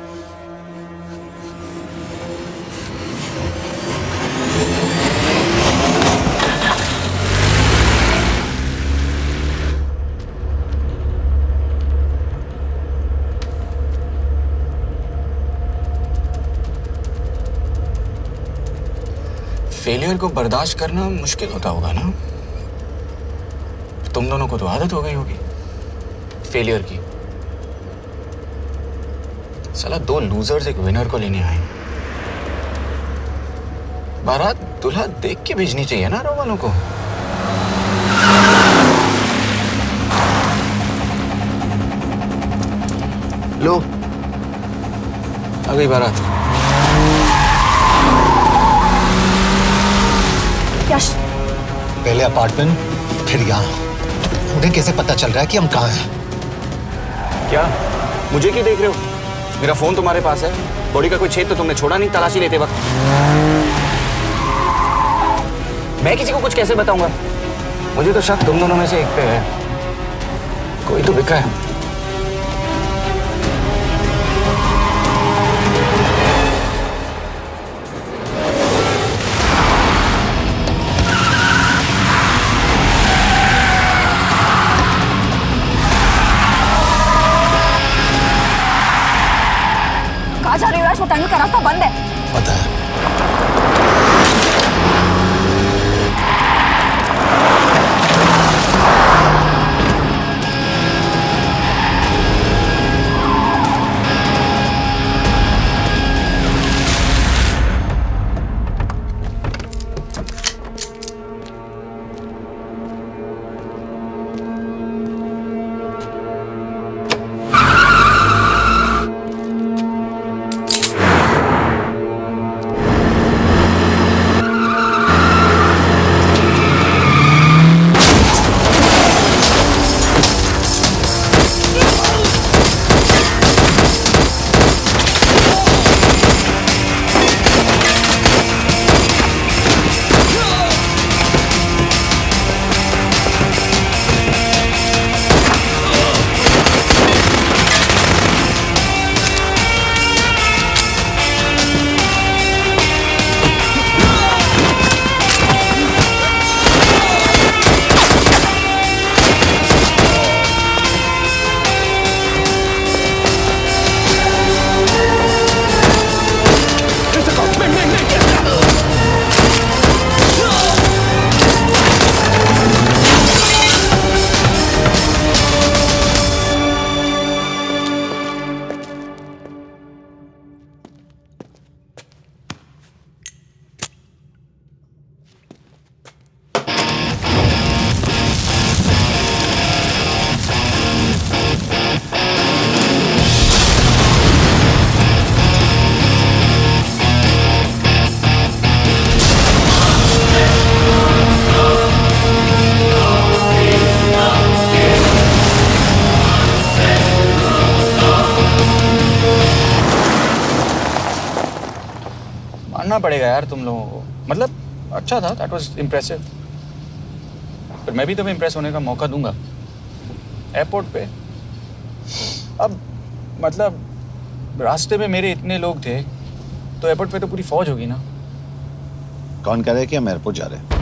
फेलियर को बर्दाश्त करना मुश्किल होता होगा ना? तुम दोनों को तो आदत हो गई होगी फेलियर की। साला 2 लूजर्स एक विनर को लेने आए। बारात दूल्हा देख के भेजनी चाहिए ना रो वालों को। लो, आ गई बारात। यश, पहले अपार्टमेंट, फिर यहाँ। उन्हें कैसे पता चल रहा है कि हम कहाँ हैं? क्या मुझे क्यों देख रहे हो? मेरा फोन तुम्हारे पास है। बॉडी का कोई छेद तो तुमने छोड़ा नहीं तलाशी लेते वक्त। मैं किसी को कुछ कैसे बताऊंगा? मुझे तो शक तुम दोनों में से एक पे है। कोई तो बिका है। कहाँ जा रही हो यश? वो टनल का रास्ता बंद है। पता है। मानना पड़ेगा यार तुम लोगों को। मतलब अच्छा था, दैट वाज इम्प्रेसिव। पर मैं भी तुम्हें इम्प्रेस होने का मौका दूंगा एयरपोर्ट पे। अब मतलब रास्ते में मेरे इतने लोग थे तो एयरपोर्ट पे तो पूरी फौज होगी ना। कौन कह रहा है कि हम एयरपोर्ट जा रहे हैं?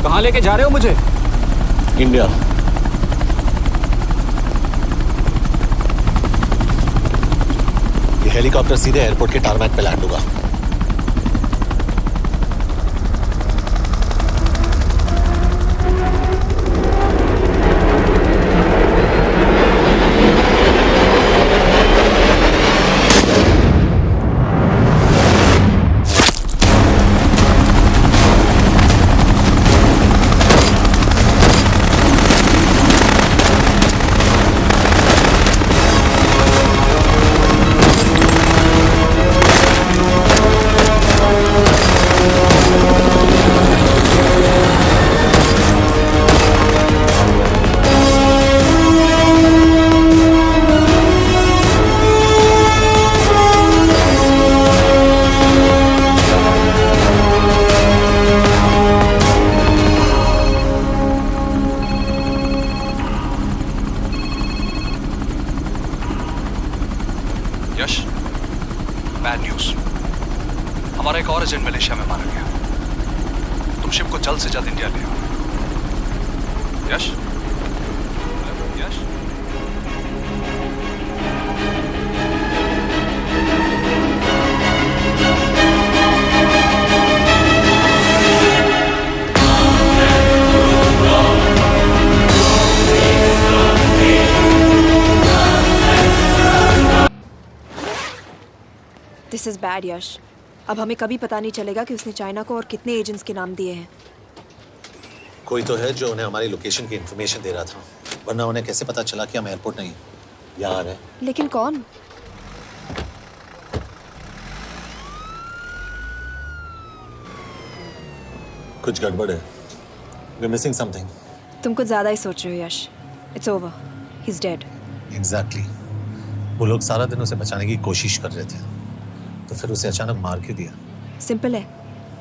कहाँ लेके जा रहे हो मुझे? इंडिया। ये हेलीकॉप्टर सीधे एयरपोर्ट के टारमैक पे लैंड होगा। से जल्द इंडिया ले आओ। यश? यश? दिस इज बैड यश। अब हमें कभी पता नहीं चलेगा कि उसने चाइना को और कितने एजेंट्स के नाम दिए हैं। कोई तो है जो उन्हें हमारी लोकेशन की इंफॉर्मेशन दे रहा था, वरना उन्हें कैसे पता चला कि हम एयरपोर्ट नहीं यहाँ आ रहे हैं। लेकिन कौन? कुछ गड़बड़ है। We're missing something. तुम कुछ ज्यादा ही सोच रहे हो Yash. It's over, he is dead. Exactly. वो लोग सारा दिन उसे बचाने की कोशिश कर रहे थे, तो फिर उसे अचानक मार क्यों दिया? सिंपल है,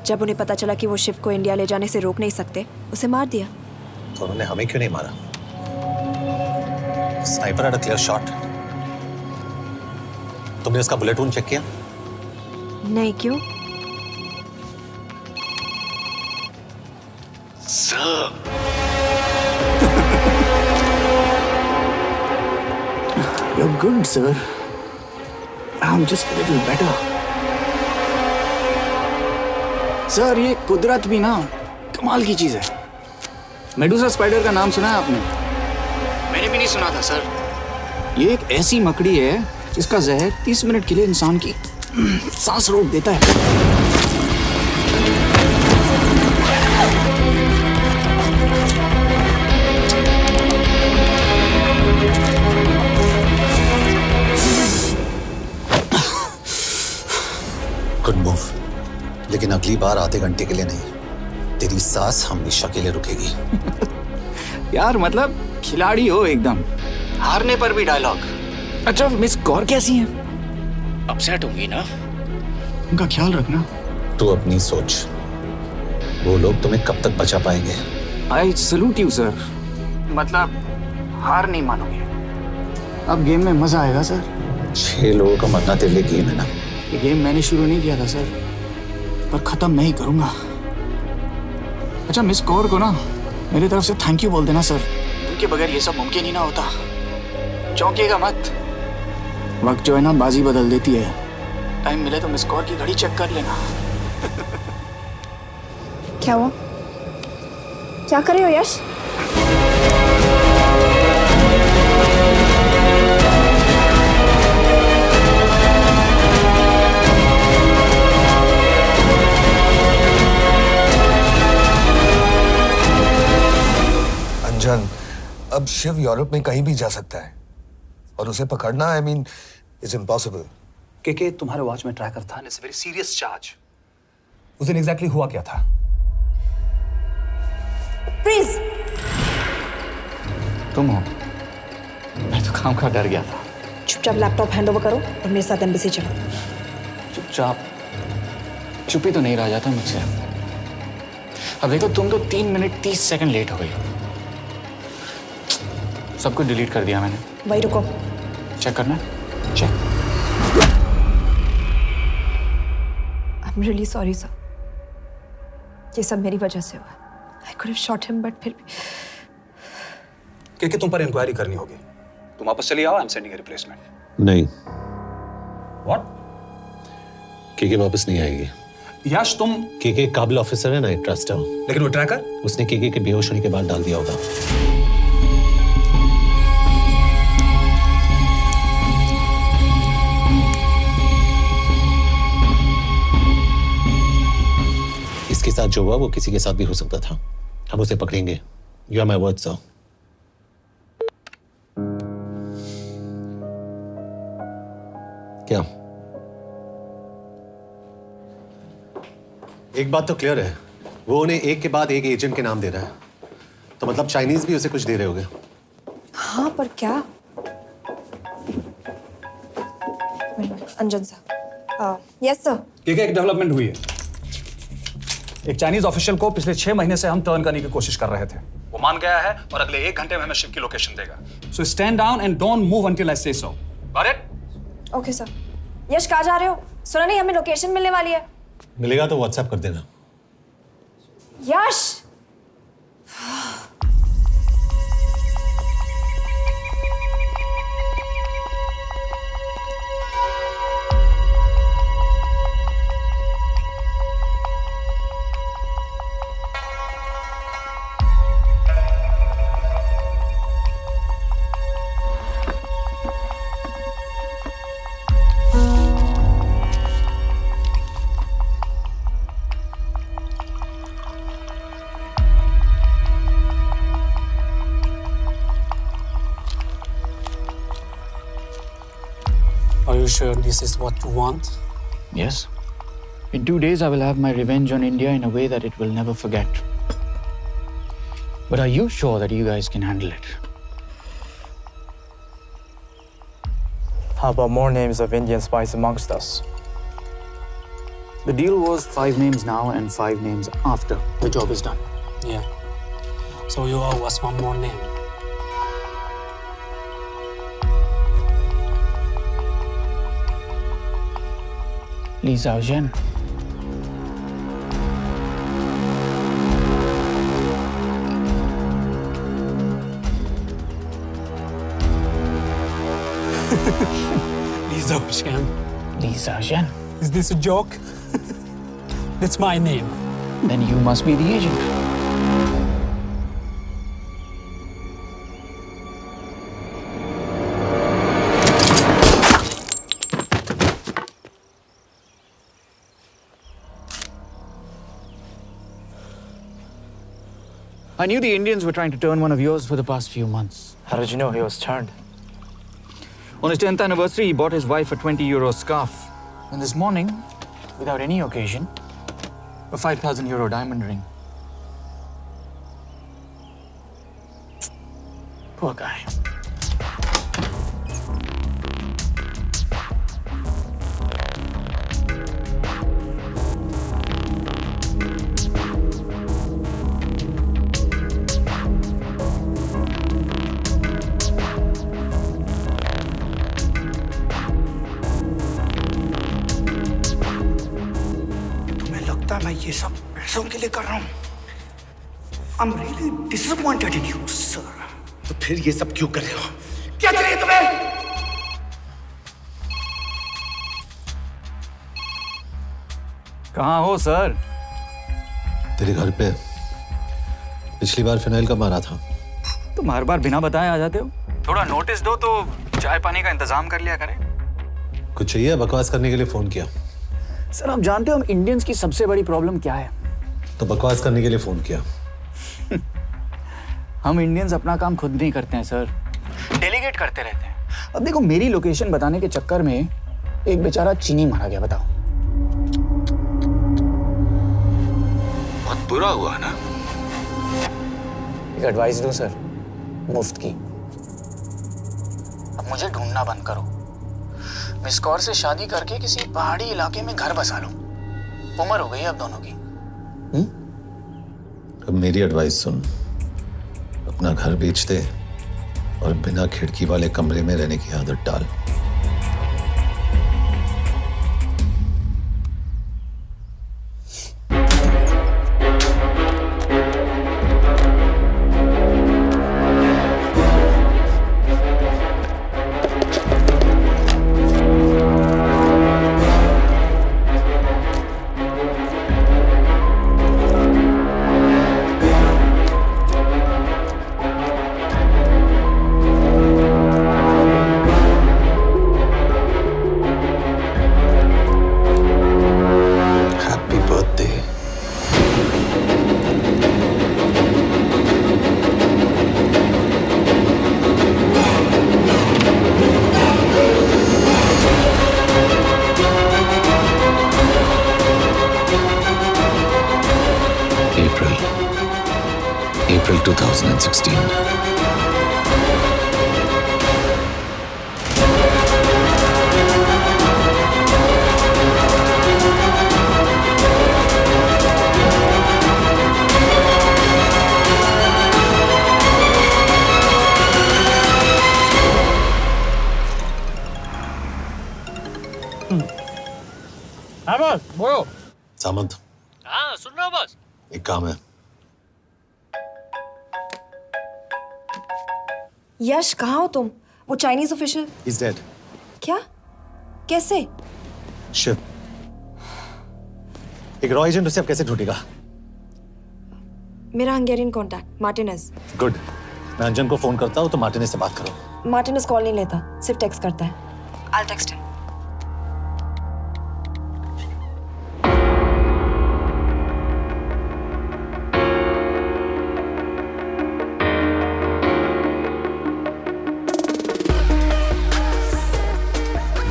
जब उन्हें पता चला कि वो शिव को इंडिया ले जाने से रोक नहीं सकते, उसे मार दिया। तो उन्होंने हमें क्यों नहीं मारा? Sniper had a clear shot. तुमने उसका बुलेट वूंड चेक किया? नहीं, क्यों? You're good, sir. I'm just a little better. Sir, ये कुदरत भी ना कमाल की चीज है। मेडुसा स्पाइडर का नाम सुना है आपने? मैंने भी नहीं सुना था सर। ये एक ऐसी मकड़ी है जिसका जहर 30 मिनट के लिए इंसान की सांस रोक देता है। गुड मूव, लेकिन अगली बार आधे घंटे के लिए नहीं। तेरी सांस हमेशा के लिए रुकेगी। यार मतलब खिलाड़ी हो एकदम, हारने पर भी डायलॉग। अच्छा, मिस कौर कैसी हैं? अपसेट होंगी ना, उनका ख्याल रखना। तू अपनी सोच, वो लोग तुम्हें कब तक बचा पाएंगे? I salute you sir. मतलब हार नहीं मानोगे। अब गेम में मजा आएगा सर। 6 लोगों का मरना तेरे लिए गेम है ना? ये गेम मैंने शुरू नहीं किया था सर, पर खत्म मैं ही करूंगा। अच्छा, मिस कौर को ना मेरी तरफ से थैंक यू बोल देना सर। उनके बगैर ये सब मुमकिन ही ना होता। चौंकिएगा मत, वक्त जो है ना बाजी बदल देती है। टाइम मिले तो मिस कौर की घड़ी चेक कर लेना। क्या हुआ? क्या कर रहे हो यश? अंजन, अब शिव यूरोप में कहीं भी जा सकता है और उसे पकड़ना, आई मीन, इज इम्पॉसिबल। के तुम्हारे वॉच में ट्रैकर था, इट्स वेरी सीरियस चार्ज। उस दिन एग्जैक्टली हुआ क्या था? प्लीज। तुम हो? मैं तो काम का डर गया था। चुपचाप लैपटॉप हैंड ओवर करो और मेरे साथ एम्बेसी चलो। चुपचाप? चुपी तो नहीं रहा जाता मुझसे। अब देखो, तुम तो 3 मिनट 30 सेकंड लेट हो गई हो। सब कुछ डिलीट कर दिया मैंने। वही रुको, चेक करना? Check. I am really sorry sir, ये सब मेरी वजह से हुआ। I could have shot him, but फिर भी। के तुम पर इंक्वायरी करनी होगी। तुम वापस चली आओ, I am sending A replacement. नहीं। व्हाट? के वापस नहीं आएगी। यश, तुम के काबिल ऑफिसर है ना, ट्रस्ट है। लेकिन वो ट्रैकर? उसने के बेहोश होने के बाद डाल दिया होगा। इसके साथ जो हुआ वो किसी के साथ भी हो सकता था। हम उसे पकड़ेंगे। You are my word sir. क्या? एक बात तो क्लियर है, वो उन्हें एक के बाद एक एजेंट के नाम दे रहा है, तो मतलब चाइनीज भी उसे कुछ दे रहे होंगे। हाँ, पर क्या? अंजन सर। Yes sir. एक डेवलपमेंट हुई है। एक चाइनीज ऑफिशियल को पिछले 6 महीने से हम टर्न करने की कोशिश कर रहे थे। वो मान गया है और अगले 1 घंटे में हमें शिव की लोकेशन देगा। So stand down and don't move until I say so. Got it? Okay sir. Yash, कहाँ जा रहे हो? सुना नहीं, हमें लोकेशन मिलने वाली है। मिलेगा तो व्हाट्सएप कर देना। यश, sure this is what you want? Yes. In 2 days, I will have my revenge on India in a way that it will never forget. But are you sure that you guys can handle it? How about more names of Indian spies amongst us? The deal was 5 names now and 5 names after the job is done. Yeah. So you owe us one more name. Li Xiaozhen. Li Xiaozhen. Li Xiaozhen. Is this a joke? That's my name. Then you must be the agent. I knew the Indians were trying to turn one of yours for the past few months. How did you know he was turned? On his 10th anniversary, he bought his wife a 20 euro scarf. And this morning, without any occasion, a 5,000 euro diamond ring. Poor guy. मैं ये सब पैसों के लिए कर रहा हूँ। I'm really disappointed in you, sir. तो फिर ये सब क्यों कर रहे हो? क्या चाहिए तुम्हें? कहाँ हो सर? तेरे घर पे पिछली बार फिनाइल का मारा था। तुम हर बार बिना बताए आ जाते हो। थोड़ा नोटिस दो तो चाय पानी का इंतजाम कर लिया करें। कुछ चाहिए? बकवास करने के लिए फोन किया। सर आप जानते हो हम इंडियंस की सबसे बड़ी प्रॉब्लम क्या है? तो बकवास करने के लिए फोन किया। हम इंडियंस अपना काम खुद नहीं करते हैं सर, डेलीगेट करते रहते हैं। अब देखो मेरी लोकेशन बताने के चक्कर में एक बेचारा चीनी मारा गया, बताओ। बहुत बुरा हुआ ना? एक एडवाइस दूं सर, मुफ्त की। अब मुझे ढूंढना बंद करो। मिस कौर से शादी करके किसी पहाड़ी इलाके में घर बसा लो। उम्र हो गई अब दोनों की। अब मेरी एडवाइस सुन, अपना घर बेच दे और बिना खिड़की वाले कमरे में रहने की आदत डाल। April 2016. हाँ बस बोलो। सामंत, हाँ सुन रहा हूँ बस। एक काम है। यश कहाँ हो तुम? वो चाइनीज ऑफिशियल। He's dead. क्या? कैसे? शिव, एक रॉ एजेंट उसे अब कैसे ढूंढेगा? मेरा हंगेरियन कॉन्टैक्ट मार्टिनेज। गुड, मैं अंजन को फोन करता हूँ तो मार्टिनेज से बात करो। मार्टिनेज कॉल नहीं लेता, सिर्फ टेक्स्ट करता है। I'll text him.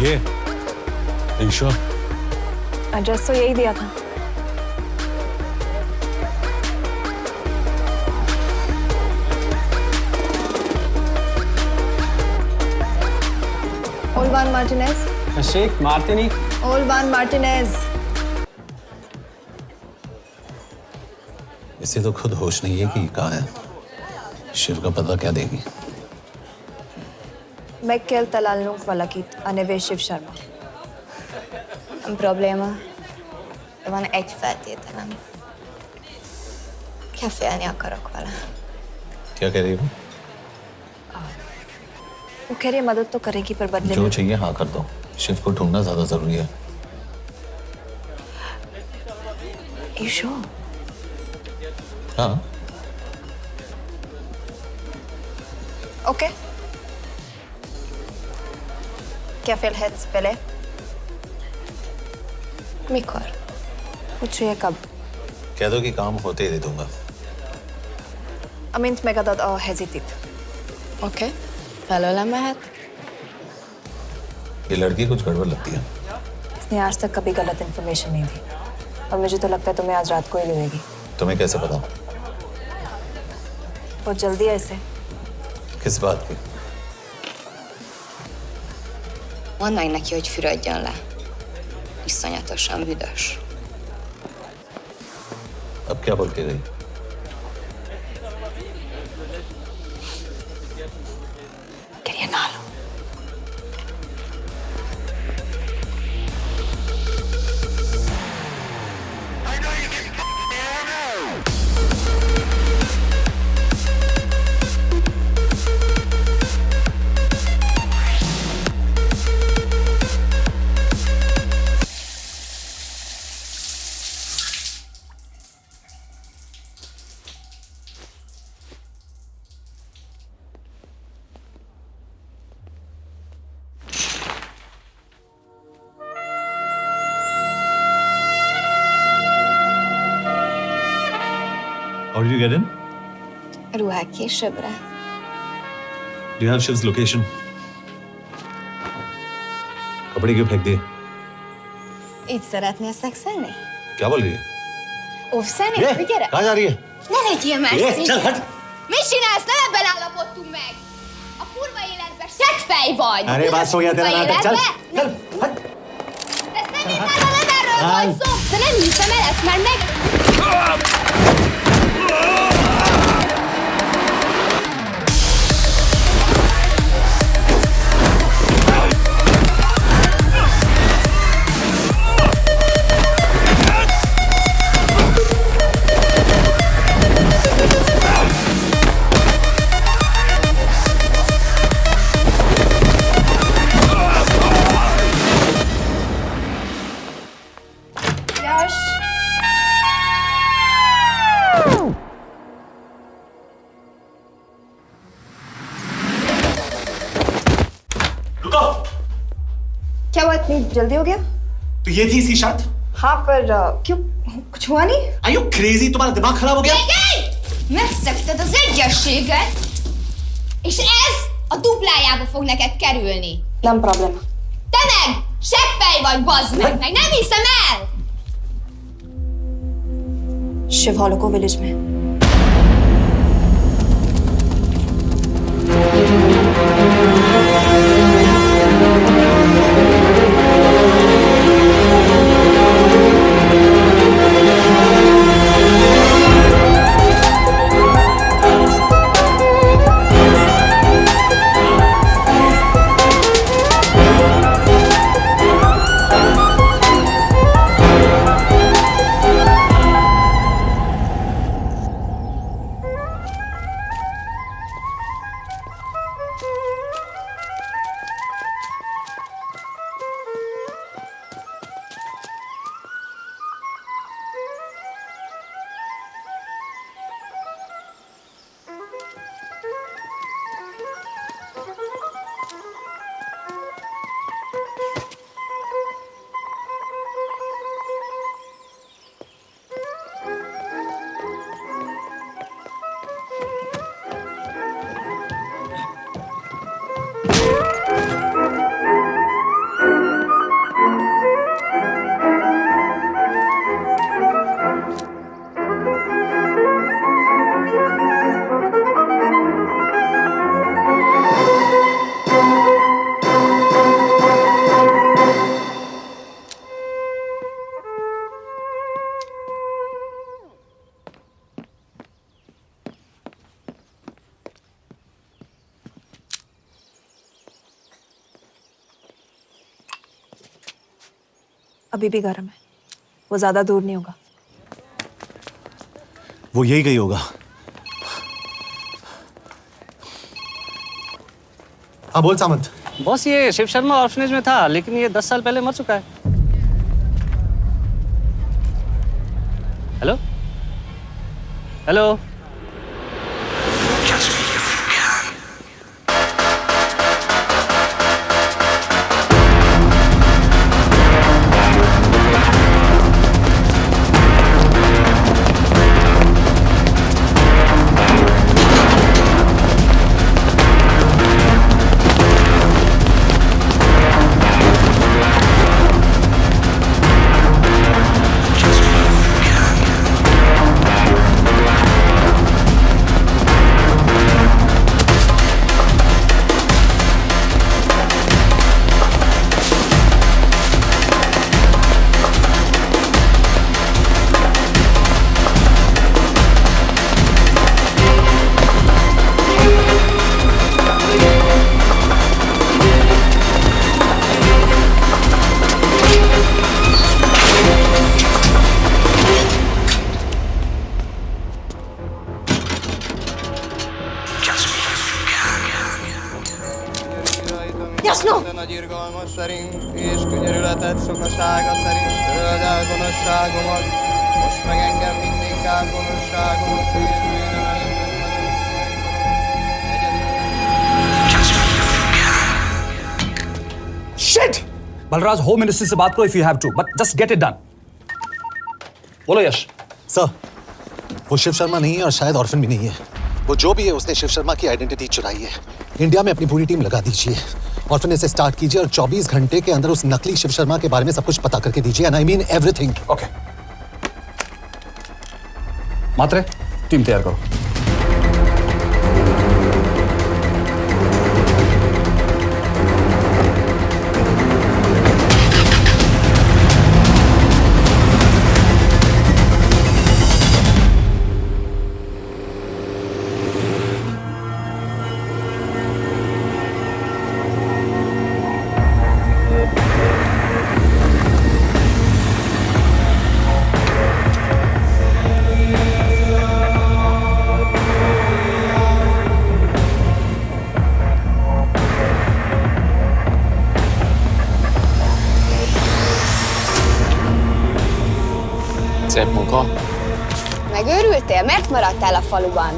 ये ईशो एड्रेस तो यही दिया था। Olvan Martinez. Sheikh Martini. Olvan Martinez. इसे तो खुद होश नहीं है कि कहाँ है। शिव का पता क्या देगी? Mekkel talalnunk valakit, a neve Shiv Sharma. Nem probléma. De van egy feltételem. Kefélni akarok vele. क्या कह रही हो? वो कह रही है मदद तो करेगी पर बदले जो में। चाहिए हाँ कर दो। शिव को ढूंढना ज्यादा जरूरी है। ईशो हाँ ओके क्या félhetsz bele? Mikor? पूछ रही है कब? कह दो कि काम होते ही दे दूंगा। Amint megadod a hezitit. Oké. Felőlem mehet? ये लड़की कुछ गड़बड़ लगती है। इसने आज तक कभी गलत इन्फॉर्मेशन नहीं दी और मुझे तो लगता है तुम्हें आज रात को ही मिलेगी। तुम्हें कैसे पता? बहुत जल्दी है इसे। किस बात की? Mondd meg neki, hogy fürödjön le. Iszonyatosan büdös. अब क्या बोल के गई? करिए ना लो। How did you get in? Ruhák későbbre. Do you have Shiv's location? कपड़े क्यों फेंक दिए? Így szeretnél szexelni? क्या बोल रही है? Óvszeni? Gyere! कहाँ जा रही है? Ne legyél messzi! चल हट! Mit csinálsz? Nem ebben állapodtunk meg! A kurva életben seggfej vagy! अरे बस हो गया तेरा नाटक, चल! चल हट! De szerintem nem erről van szó! De nem hiszem el ezt, mert meg... यश रुको! क्या हुआ इतनी जल्दी हो गया? तो ये थी इसकी शर्त? हाँ पर क्यों कुछ हुआ नहीं? Are you crazy? तुम्हारा दिमाग खराब हो गया? Megszegted az egyességet, és ez a duplájába fog neked kerülni. Nem problema. Te meg seggfej vagy, bazd meg nem hiszem el! Shiv हॉलोको विलेज में। अभी भी गर्म है, वो ज्यादा दूर नहीं होगा। वो यही गई होगा। हाँ बोल सामंत। बॉस ये शिव शर्मा ऑर्फनेज में था, लेकिन ये 10 साल पहले मर चुका है। Hello hello. Nagy irgalmas szerint és könyörületet sokasága szerint töröld el gonoszságomat, most meg engem mindinkább gonoszságomat félően Shit! Balraj, Home Ministry से बात करो if you have to, but just get it done. बोलो यश। सर, वो शिव शर्मा नहीं है और शायद ऑर्फन भी नहीं है। वो जो भी है उसने शिव शर्मा की आइडेंटिटी चुराई है। इंडिया में अपनी पूरी टीम लगा दीजिए, ऑर्फन से स्टार्ट कीजिए और 24 घंटे के अंदर उस नकली शिव शर्मा के बारे में सब कुछ पता करके दीजिए। And I mean everything. Okay. Mhatre, team तैयार करो। Szép munka. Megőrültél? Miért maradtál a faluban?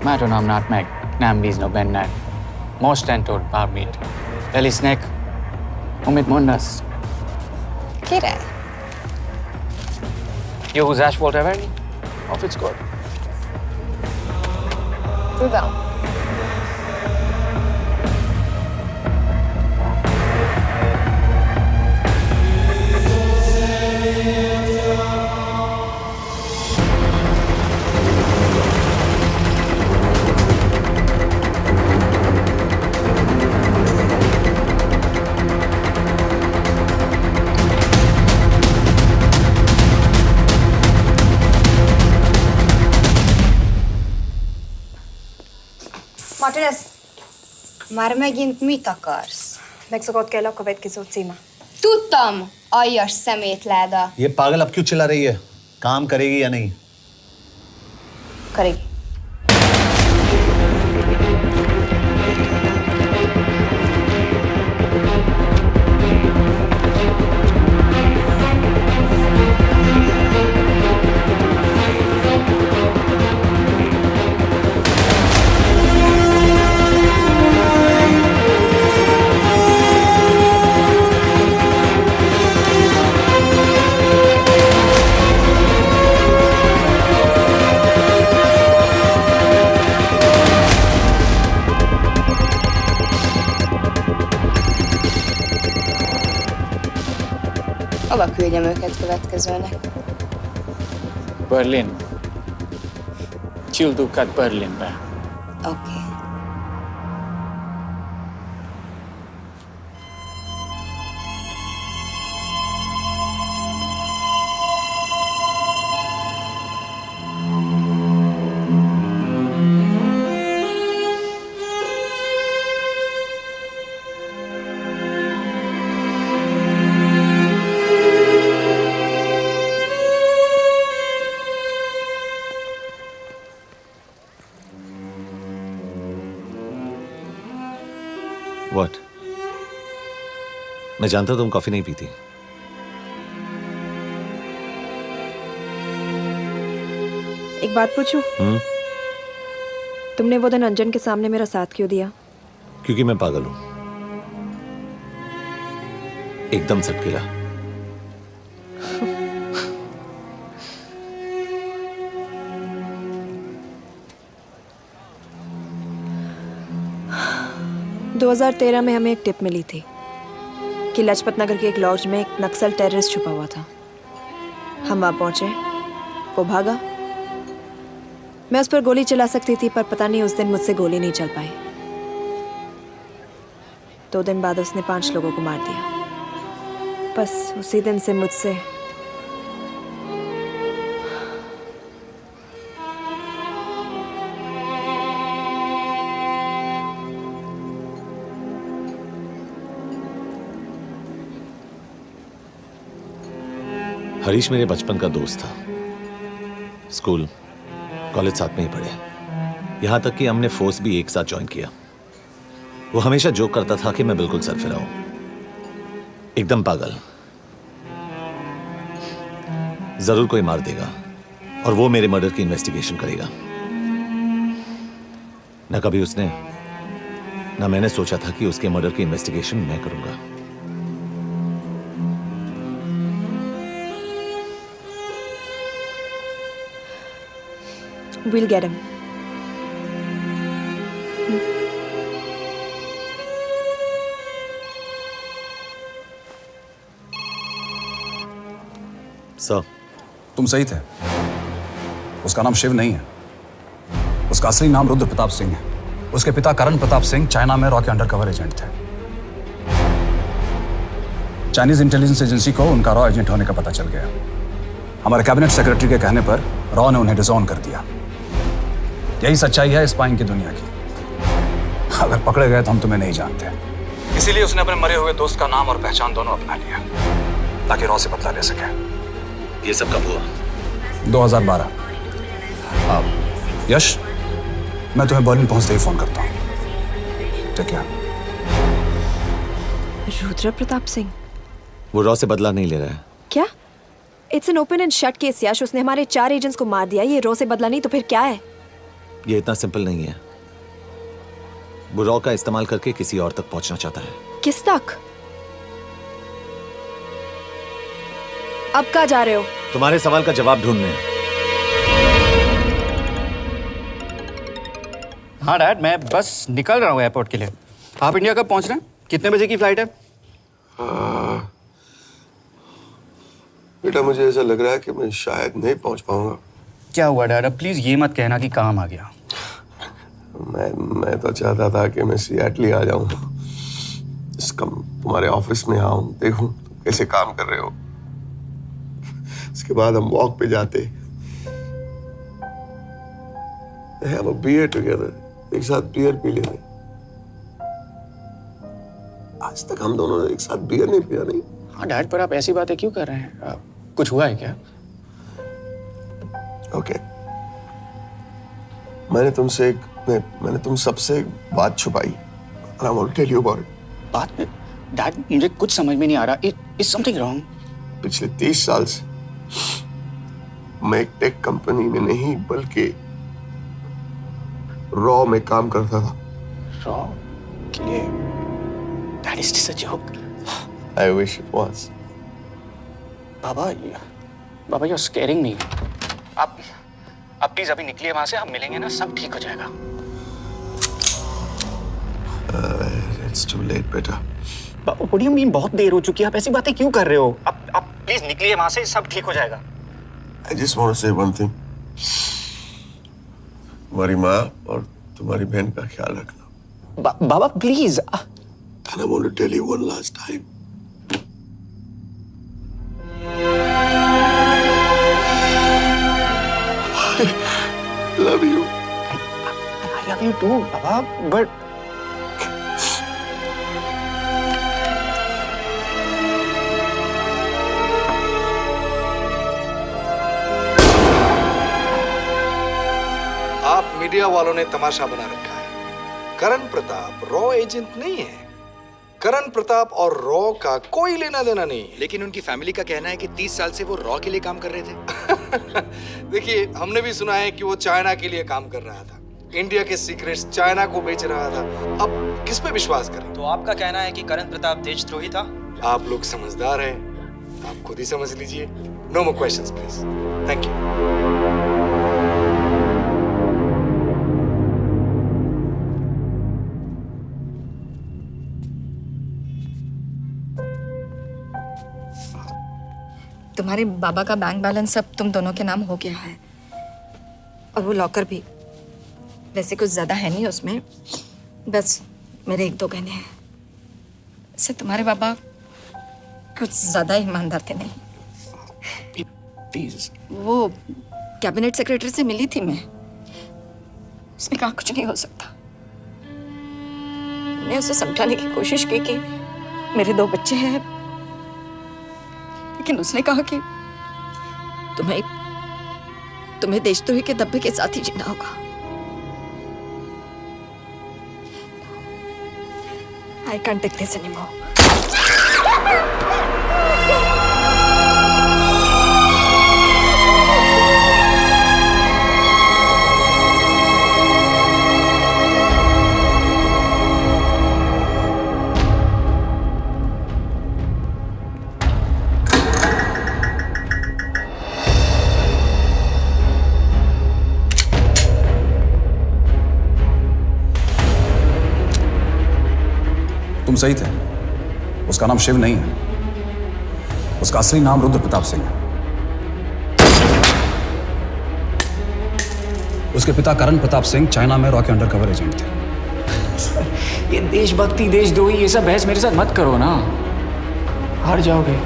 Mert nem nárt meg, nem bíznak benned. Mostantól bármit. Elisznek, amit mondasz. Király. Jó húzás volt Everni? Off it's good. Tudom. Martinez, Már megint mit akarsz? megszokott kell a következő címe. Tudtam, aljas szemétláda. ये पागल अब क्यों चिल्ला रही है? काम करेगी या नहीं? करेगी। Hova küldjem őket következőnek? Berlin. Küldőket Berlinbe. Oké. What? मैं जानता हूं तुम कॉफी नहीं पीती। एक बात पूछूं? तुमने वो दिन अंजन के सामने मेरा साथ क्यों दिया? क्योंकि मैं पागल हूं, एकदम सटकेला। – 2013 में हमें एक टिप मिली थी कि लाजपत नगर के एक लॉज में एक नक्सल टेररिस्ट छुपा हुआ था। हम वहां पहुंचे, वो भागा। मैं उस पर गोली चला सकती थी, पर पता नहीं उस दिन मुझसे गोली नहीं चल पाई। 2 दिन बाद उसने 5 लोगों को मार दिया। बस उसी दिन से मुझसे हरीश मेरे बचपन का दोस्त था। स्कूल कॉलेज साथ में ही पढ़े, यहां तक कि हमने फोर्स भी एक साथ ज्वाइन किया। वो हमेशा जोक करता था कि मैं बिल्कुल सरफिरा हूं, एकदम पागल। जरूर कोई मार देगा और वो मेरे मर्डर की इन्वेस्टिगेशन करेगा। ना कभी उसने ना मैंने सोचा था कि उसके मर्डर की इन्वेस्टिगेशन मैं करूंगा। We'll get him. सर, तुम सही थे। उसका नाम शिव नहीं है, उसका असली नाम रुद्र प्रताप सिंह है। उसके पिता करण प्रताप सिंह चाइना में रॉ के अंडरकवर एजेंट थे। चाइनीज इंटेलिजेंस एजेंसी को उनका रॉ एजेंट होने का पता चल गया। हमारे कैबिनेट सेक्रेटरी के कहने पर रॉ ने उन्हें डिसऑन कर दिया। यही सच्चाई है स्पाइंग की दुनिया की। अगर पकड़े गए तो हम तुम्हें नहीं जानते, इसीलिए उसने अपने मरे हुए दोस्त का नाम और पहचान दोनों अपना लिया ताकि रॉ से बदला ले सके। ये सब कब हुआ? 2012। अब यश, मैं तुम्हें बर्लिन पहुंचते ही फोन करता हूँ। ठीक है? रुद्र प्रताप सिंह वो रॉ से बदला नहीं ले रहा है। क्या? It's an open and shut case Yash. उसने हमारे 4 एजेंट्स को मार दिया। ये रॉ से बदला नहीं तो फिर क्या है? ये इतना सिंपल नहीं है। वो रॉ का इस्तेमाल करके किसी और तक पहुंचना चाहता है। किस तक? अब कहाँ जा रहे हो? तुम्हारे सवाल का जवाब ढूंढने। हाँ डैड, मैं बस निकल रहा हूँ एयरपोर्ट के लिए। आप इंडिया कब पहुंच रहे हैं? कितने बजे की फ्लाइट है? बेटा, मुझे ऐसा लग रहा है कि मैं शायद नहीं पहुंच पाऊंगा। क्या हुआ डैड? अब प्लीज ये मत कहना कि काम आ गया। मैं तो चाहता था कि मैं सियाटली आ जाऊं, तुम्हारे ऑफिस में आऊं, देखूं तुम कैसे काम कर रहे हो। उसके बाद हम वॉक पे जाते, have a beer together, एक साथ बियर पी लेते। आज तक हम दोनों ने एक साथ बियर नहीं पिया। नहीं। हाँ डैड, पर आप ऐसी बातें क्यों कर रहे हैं? कुछ हुआ है क्या? ओके, मैंने तुम सबसे एक बात छुपाई। And I want to tell you about it. बात में डैड मुझे कुछ समझ में नहीं आ रहा। Is something wrong? पिछले 30 साल से मैं एक टेक कंपनी में नहीं बल्कि रॉ में काम करता था। रॉ के लिए? That is just a joke. I wish it was. Baba you're scaring me. आप प्लीज अभी निकलिए वहां से, आप मिलेंगे ना, सब ठीक हो जाएगा। It's too late, बेटा। What do you mean बहुत देर हो चुकी है? आप ऐसी बातें क्यों कर रहे हो? आप प्लीज निकलिए वहां से, सब ठीक हो जाएगा। I just want to say one thing. तुम्हारी माँ और तुम्हारी बहन का ख्याल रखना। बाबा please. And I want to tell you one last time. I love you. I love you too, Baba, but आप मीडिया वालों ने तमाशा बना रखा है। करण प्रताप रॉ एजेंट नहीं है। करण प्रताप और रॉ का कोई लेना देना नहीं है। लेकिन उनकी फैमिली का कहना है कि 30 साल से वो रॉ के लिए काम कर रहे थे। देखिए, हमने भी सुना है कि वो चाइना के लिए काम कर रहा था, इंडिया के सीक्रेट्स चाइना को बेच रहा था। अब किस पे विश्वास करें? तो आपका कहना है कि करण प्रताप देशद्रोही था? आप लोग समझदार हैं, आप खुद ही समझ लीजिए। No more questions please. Thank you. तुम्हारे बाबा का बैंक बैलेंस अब तुम दोनों के नाम हो गया है, और वो लॉकर भी। वैसे कुछ ज्यादा है नहीं उसमें, बस मेरे 1-2 गहने हैं। इससे तुम्हारे बाबा कुछ ज्यादा ईमानदार थे नहीं। प्लीज। वो कैबिनेट सेक्रेटरी से मिली थी मैं, उसने कहा कुछ नहीं हो सकता। मैंने उसे समझाने की कोशिश की कि मेरे 2 बच्चे हैं, लेकिन उसने कहा कि तुम्हें देशद्रोही के दब्बे के साथ ही जीना होगा। I can't take this anymore. तुम सही थे, उसका नाम शिव नहीं है, उसका असली नाम रुद्र प्रताप सिंह है। उसके पिता करण प्रताप सिंह चाइना में रॉ के अंडरकवर एजेंट थे। ये देशभक्ति देशद्रोही ये सब बहस मेरे साथ मत करो ना, हार जाओगे।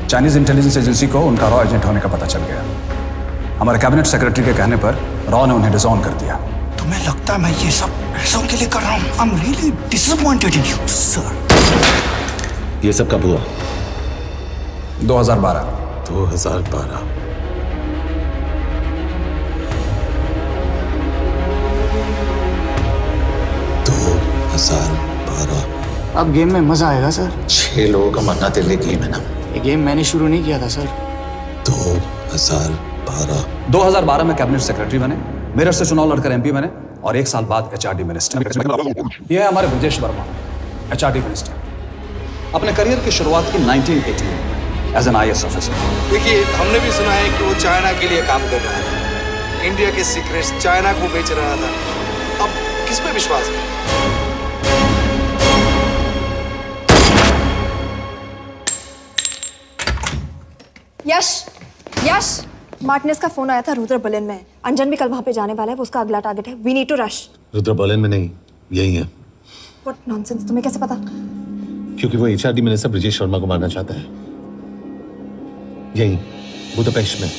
चाइनीज इंटेलिजेंस एजेंसी को उनका रॉ एजेंट होने का पता चल गया। हमारे कैबिनेट सेक्रेटरी के कहने पर रॉ ने उन्हें डिसऑन कर दिया। तुम्हें लगता है मैं ये सब पैसों के लिए कर रहा हूँ? I'm really disappointed in you, sir. ये सब कब हुआ? 2012। 2012। अब गेम में मजा आएगा सर। 6 लोगों का मरना तेरे लिए गेम है ना? ये गेम मैंने शुरू नहीं किया था सर। 2012 में कैबिनेट सेक्रेटरी बने, मेरठ से चुनाव लड़कर एमपी बने, और 1 साल बाद एचआरडी मिनिस्टर। यह है हमारे ब्रजेश वर्मा, एचआरडी मिनिस्टर। अपने करियर की शुरुआत की 1980 में एज एन IAS ऑफिसर। देखिए, हमने भी सुना है कि वो चाइना के लिए काम कर रहा था, इंडिया के सीक्रेट्स चाइना को बेच रहा था। अब किस पे विश्वास करें? यश, मार्टिनेज का फोन आया था, रुद्र बर्लिन में। अंजन भी कल वहां पे जाने वाला है, वो उसका अगला टारगेट है। We need to rush. Rudra Berlin में नहीं, यही है। व्हाट नॉनसेंस, तुम्हें कैसे पता? क्योंकि वो HRD मिनिस्टर ब्रजेश शर्मा को मारना चाहता है, यही बुदापेस्ट में।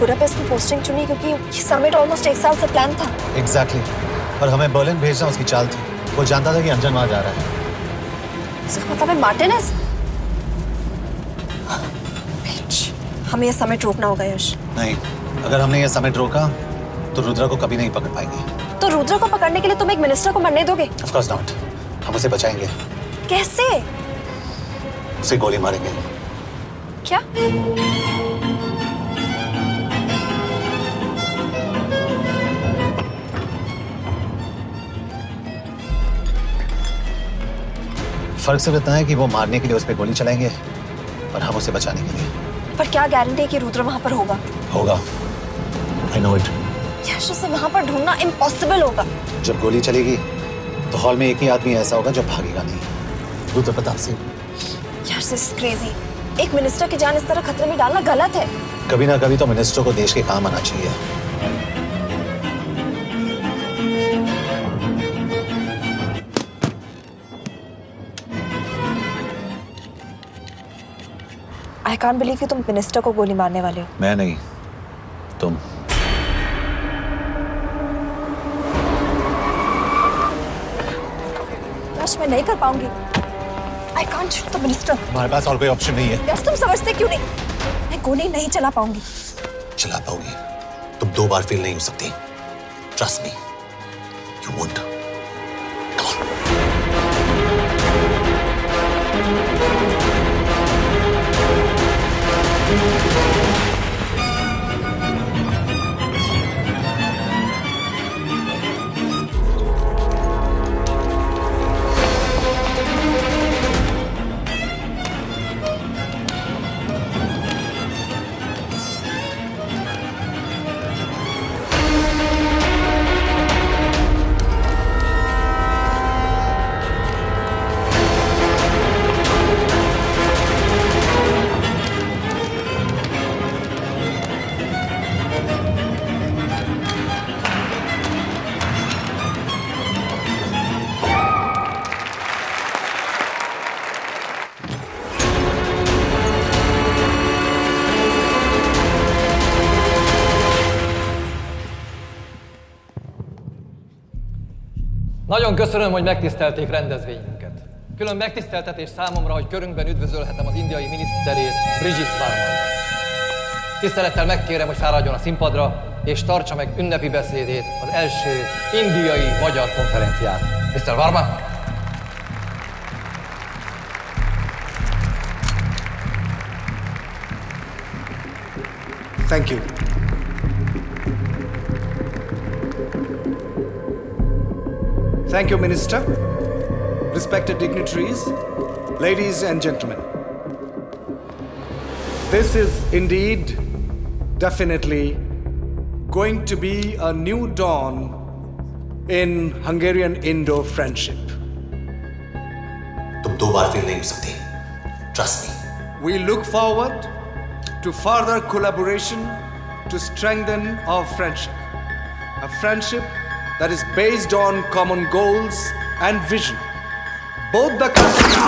बुडापेस्ट की पोस्टिंग चुनी क्योंकि ये समिट ऑलमोस्ट 1 साल से प्लान था। एग्जैक्टली और हमें बर्लिन भेजना उसकी चाल थी। वो जानता था कि अंजन वहां जा रहा है। इसका मतलब है मार्टिनेज। हमें ये समिट रोकना होगा यश। नहीं, अगर हमने ये समिट रोका तो रुद्रा को कभी नहीं पकड़ पाएंगे। तो रुद्रा को पकड़ने के लिए तुम एक मिनिस्टर को मरने दोगे? Of course not. हम उसे बचाएंगे। कैसे? उसे गोली मारेंगे। क्या? फर्क सिर्फ इतना है कि वो मारने के लिए उस पर गोली चलाएंगे और हम उसे बचाने के लिए। पर क्या गारंटी है कि रुद्र वहां पर होगा? होगा। I know it. यश, उसे वहां पर ढूंढना इम्पॉसिबल होगा। जब गोली चलेगी तो हॉल में एक ही आदमी ऐसा होगा जो भागेगा नहीं। रुद्र प्रताप सिंह। यश, दिस इज क्रेजी। एक मिनिस्टर की जान इस तरह खतरे में डालना गलत है। कभी ना कभी तो मिनिस्टर को देश के काम आना चाहिए। आई कांट बिलीव कि तुम मिनिस्टर को गोली मारने वाले हो। मैं नहीं, तुम। यश, मैं नहीं कर पाऊंगी। I can't shoot the minister. हमारे पास और कोई ऑप्शन नहीं है। यश, तुम समझते क्यों नहीं? मैं गोली नहीं चला पाऊंगी। चला पाओगी। तुम 2 बार फेल नहीं हो सकती। Trust me, you won't. Nagyon köszönöm, hogy megtisztelték rendezvényünket. Külön megtiszteltetés számomra, hogy körünkben üdvözölhetem az indiai miniszterét, Brigitte Varma. Tisztelettel megkérem, hogy fáradjon a színpadra, és tartsa meg ünnepi beszédét az első indiai-magyar konferenciát. Mr. Varma? Thank you. Thank you, Minister. Respected dignitaries, ladies and gentlemen. This is indeed, definitely, going to be a new dawn in Hungarian-Indo friendship. तुम 2 बार फेल नहीं हो सकती। Trust me. We look forward to further collaboration to strengthen our friendship. A friendship that is based on common goals and vision. Both the countries...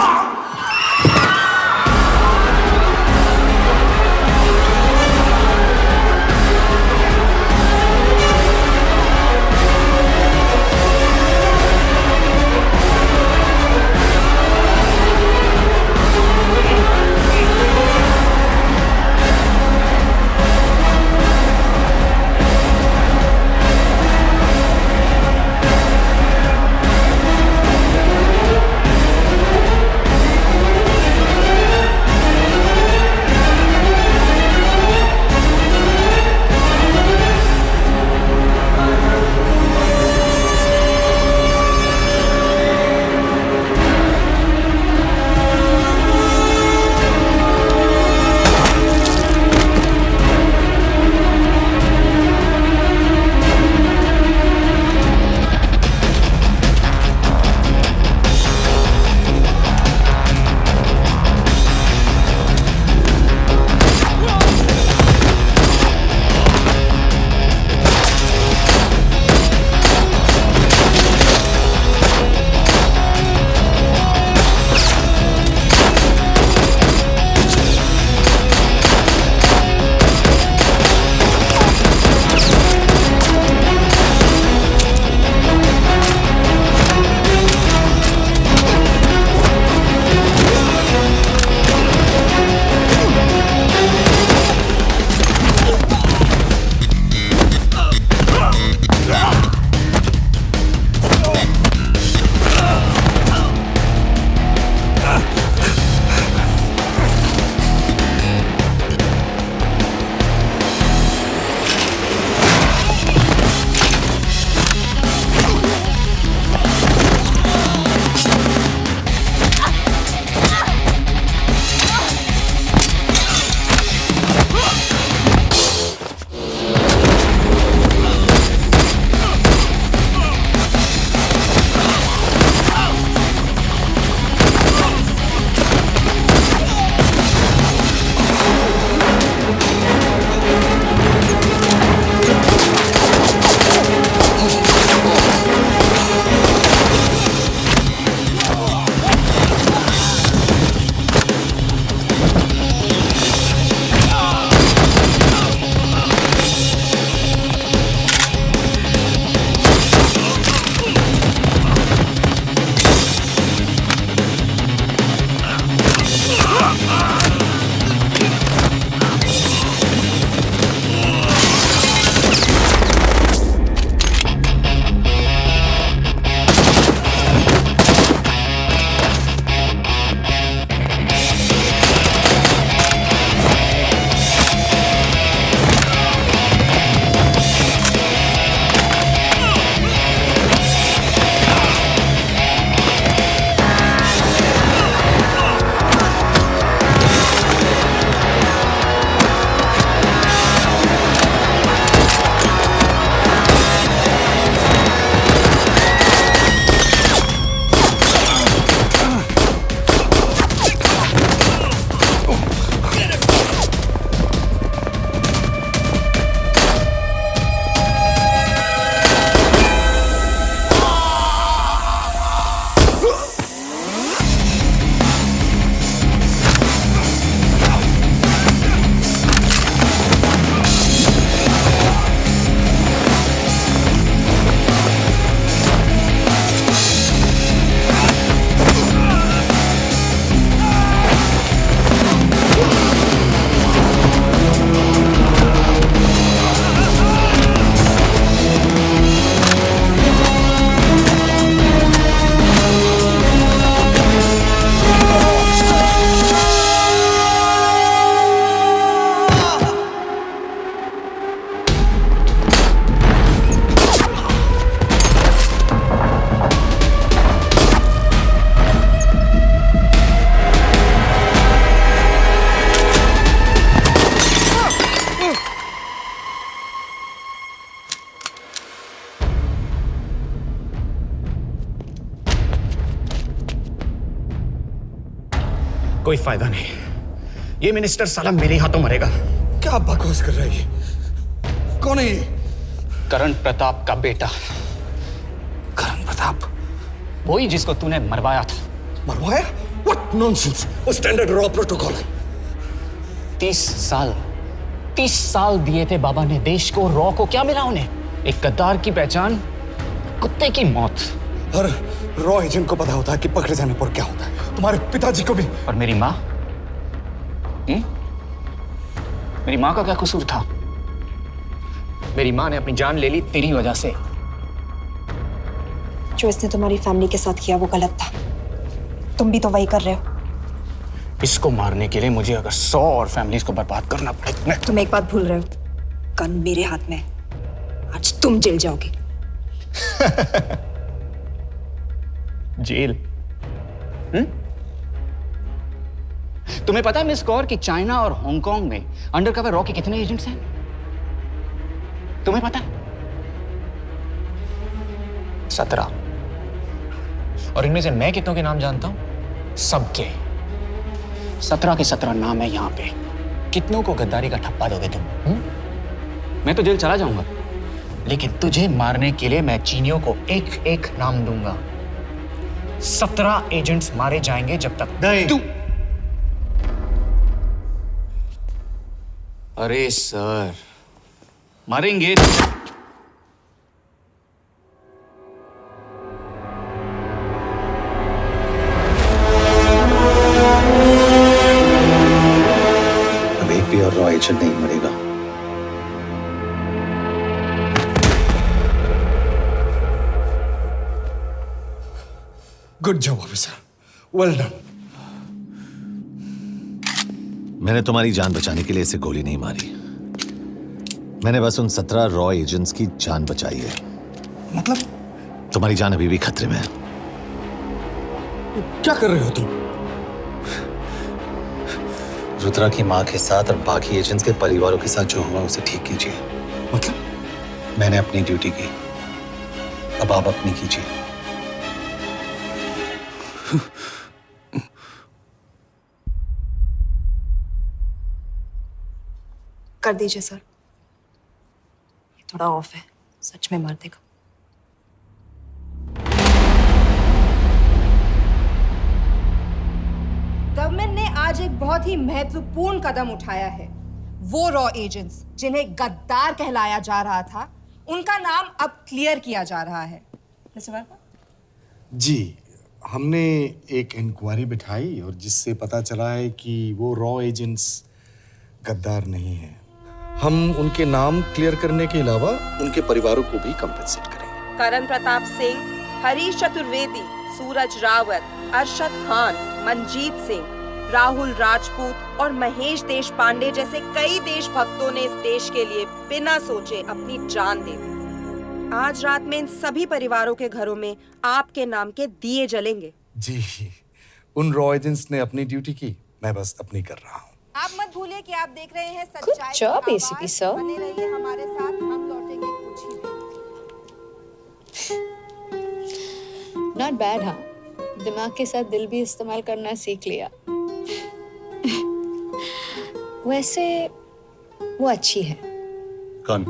कोई फायदा नहीं, ये मिनिस्टर साला मेरे हाथों मरेगा। क्या बकवास कर रहा है ये? कौन है ये? करण प्रताप का बेटा। करण प्रताप? वही जिसको तूने मरवाया था। मरवाया? What nonsense! वो स्टैंडर्ड रॉ प्रोटोकॉल है। 30 साल दिए थे बाबा ने देश को, रॉ को क्या मिला उन्हें? एक गद्दार की पहचान, कुत्ते की मौत। हर रॉ एजेंट को पता होता है कि पकड़े जाने पर क्या होता है। तुम्हारे पिताजी को भी। और मेरी माँ? मेरी माँ का क्या कसूर था? मेरी माँ ने अपनी जान ले ली तेरी वजह से। जो इसने तुम्हारी फैमिली के साथ किया वो गलत था। तुम भी तो वही कर रहे हो। इसको मारने के लिए मुझे अगर 100 और फैमिलीज को बर्बाद करना पड़े। तुम एक बात भूल रहे हो, गन मेरे हाथ में। आज तुम जेल जाओगे। जेल? तुम्हें पता है मिस कौर कि चाइना और हांगकांग में अंडरकवर रॉ के कितने एजेंट्स हैं? तुम्हें पता है? 17। और इनमें से मैं कितनों के नाम जानता हूं? सबके। 17 के 17 नाम है यहां पे। कितनों को गद्दारी का ठप्पा दोगे तुम? मैं तो जेल चला जाऊंगा, लेकिन तुझे मारने के लिए मैं चीनियों को एक एक नाम दूंगा। 17 एजेंट्स मारे जाएंगे जब तक नहीं। तू। अरे सर, मारेंगे। अब एक भी और रॉ एजेंट नहीं मरेगा। Good job officer, well done. मैंने तुम्हारी जान बचाने के लिए इसे गोली नहीं मारी। मैंने बस उन 17 रॉ एजेंट्स की जान बचाई है। मतलब? तुम्हारी जान अभी भी खतरे में है। क्या कर रहे हो तुम? रुद्रा की माँ के साथ और बाकी एजेंट्स के परिवारों के साथ जो हुआ उसे ठीक कीजिए। मतलब? मैंने अपनी ड्यूटी की, अब आप अपनी कीजिए। कर दीजिए सर, ये थोड़ा ऑफ है, सच में मार देगा। गवर्नमेंट ने आज एक बहुत ही महत्वपूर्ण कदम उठाया है। वो रॉ एजेंट्स जिन्हें गद्दार कहलाया जा रहा था, उनका नाम अब क्लियर किया जा रहा है। मिस्टर वर्मा? जी, हमने एक इंक्वायरी बिठाई और जिससे पता चला है कि वो रॉ एजेंट्स गद्दार नहीं हैं। हम उनके नाम क्लियर करने के अलावा उनके परिवारों को भी कंपेंसेट करेंगे। करण प्रताप सिंह, हरीश चतुर्वेदी, सूरज रावत, अरशद खान, मनजीत सिंह, राहुल राजपूत और महेश देशपांडे जैसे कई देशभक्तों ने इस देश के लिए बिना सोचे अपनी जान दे दी। आज रात में इन सभी परिवारों के घरों में आपके नाम के दिए जलेंगे। जी, उन रॉ एजेंट्स ने अपनी ड्यूटी की, मैं बस अपनी कर रहा हूँ। आप मत भूलिए कि आप देख रहे हैं सच्चाई Good job, की ACP आवाज। sir. बने रहिए हमारे साथ, हम लौटेंगे कुछ ही देर। Not bad. हाँ, दिमाग के साथ दिल भी इस्तेमाल करना सीख लिया। वैसे वो अच्छी है। कौन?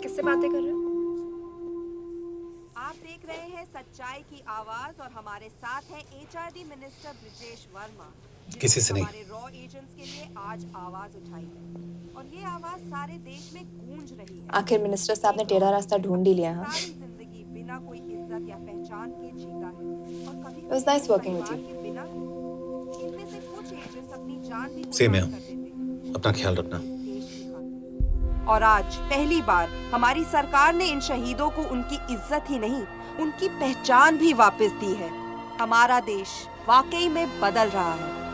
किससे बातें कर रहे हो? आप देख रहे हैं सच्चाई की आवाज और हमारे साथ है HRD मिनिस्टर ब्रिजेश वर्मा। किसी से नहीं। हमारे रॉ एजेंट्स के लिए आज आवाज उठाई है और ये आवाज सारे देश में गूंज रही है। आखिर मिनिस्टर साहब ने टेढ़ा रास्ता ढूंढ ही लिया। हाँ, सारी जिंदगी बिना कोई इज्जत या पहचान के जीता है और कभी It was nice working with you. बिना इनमें से कुछ एजेंट्स अपनी जान भी सेम है। कुर्बान कर देते हैं। अपना ख्याल रखना। और आज पहली बार हमारी सरकार ने इन शहीदों को उनकी इज्जत ही नहीं, उनकी पहचान भी वापस दी है। हमारा देश वाकई में बदल रहा है।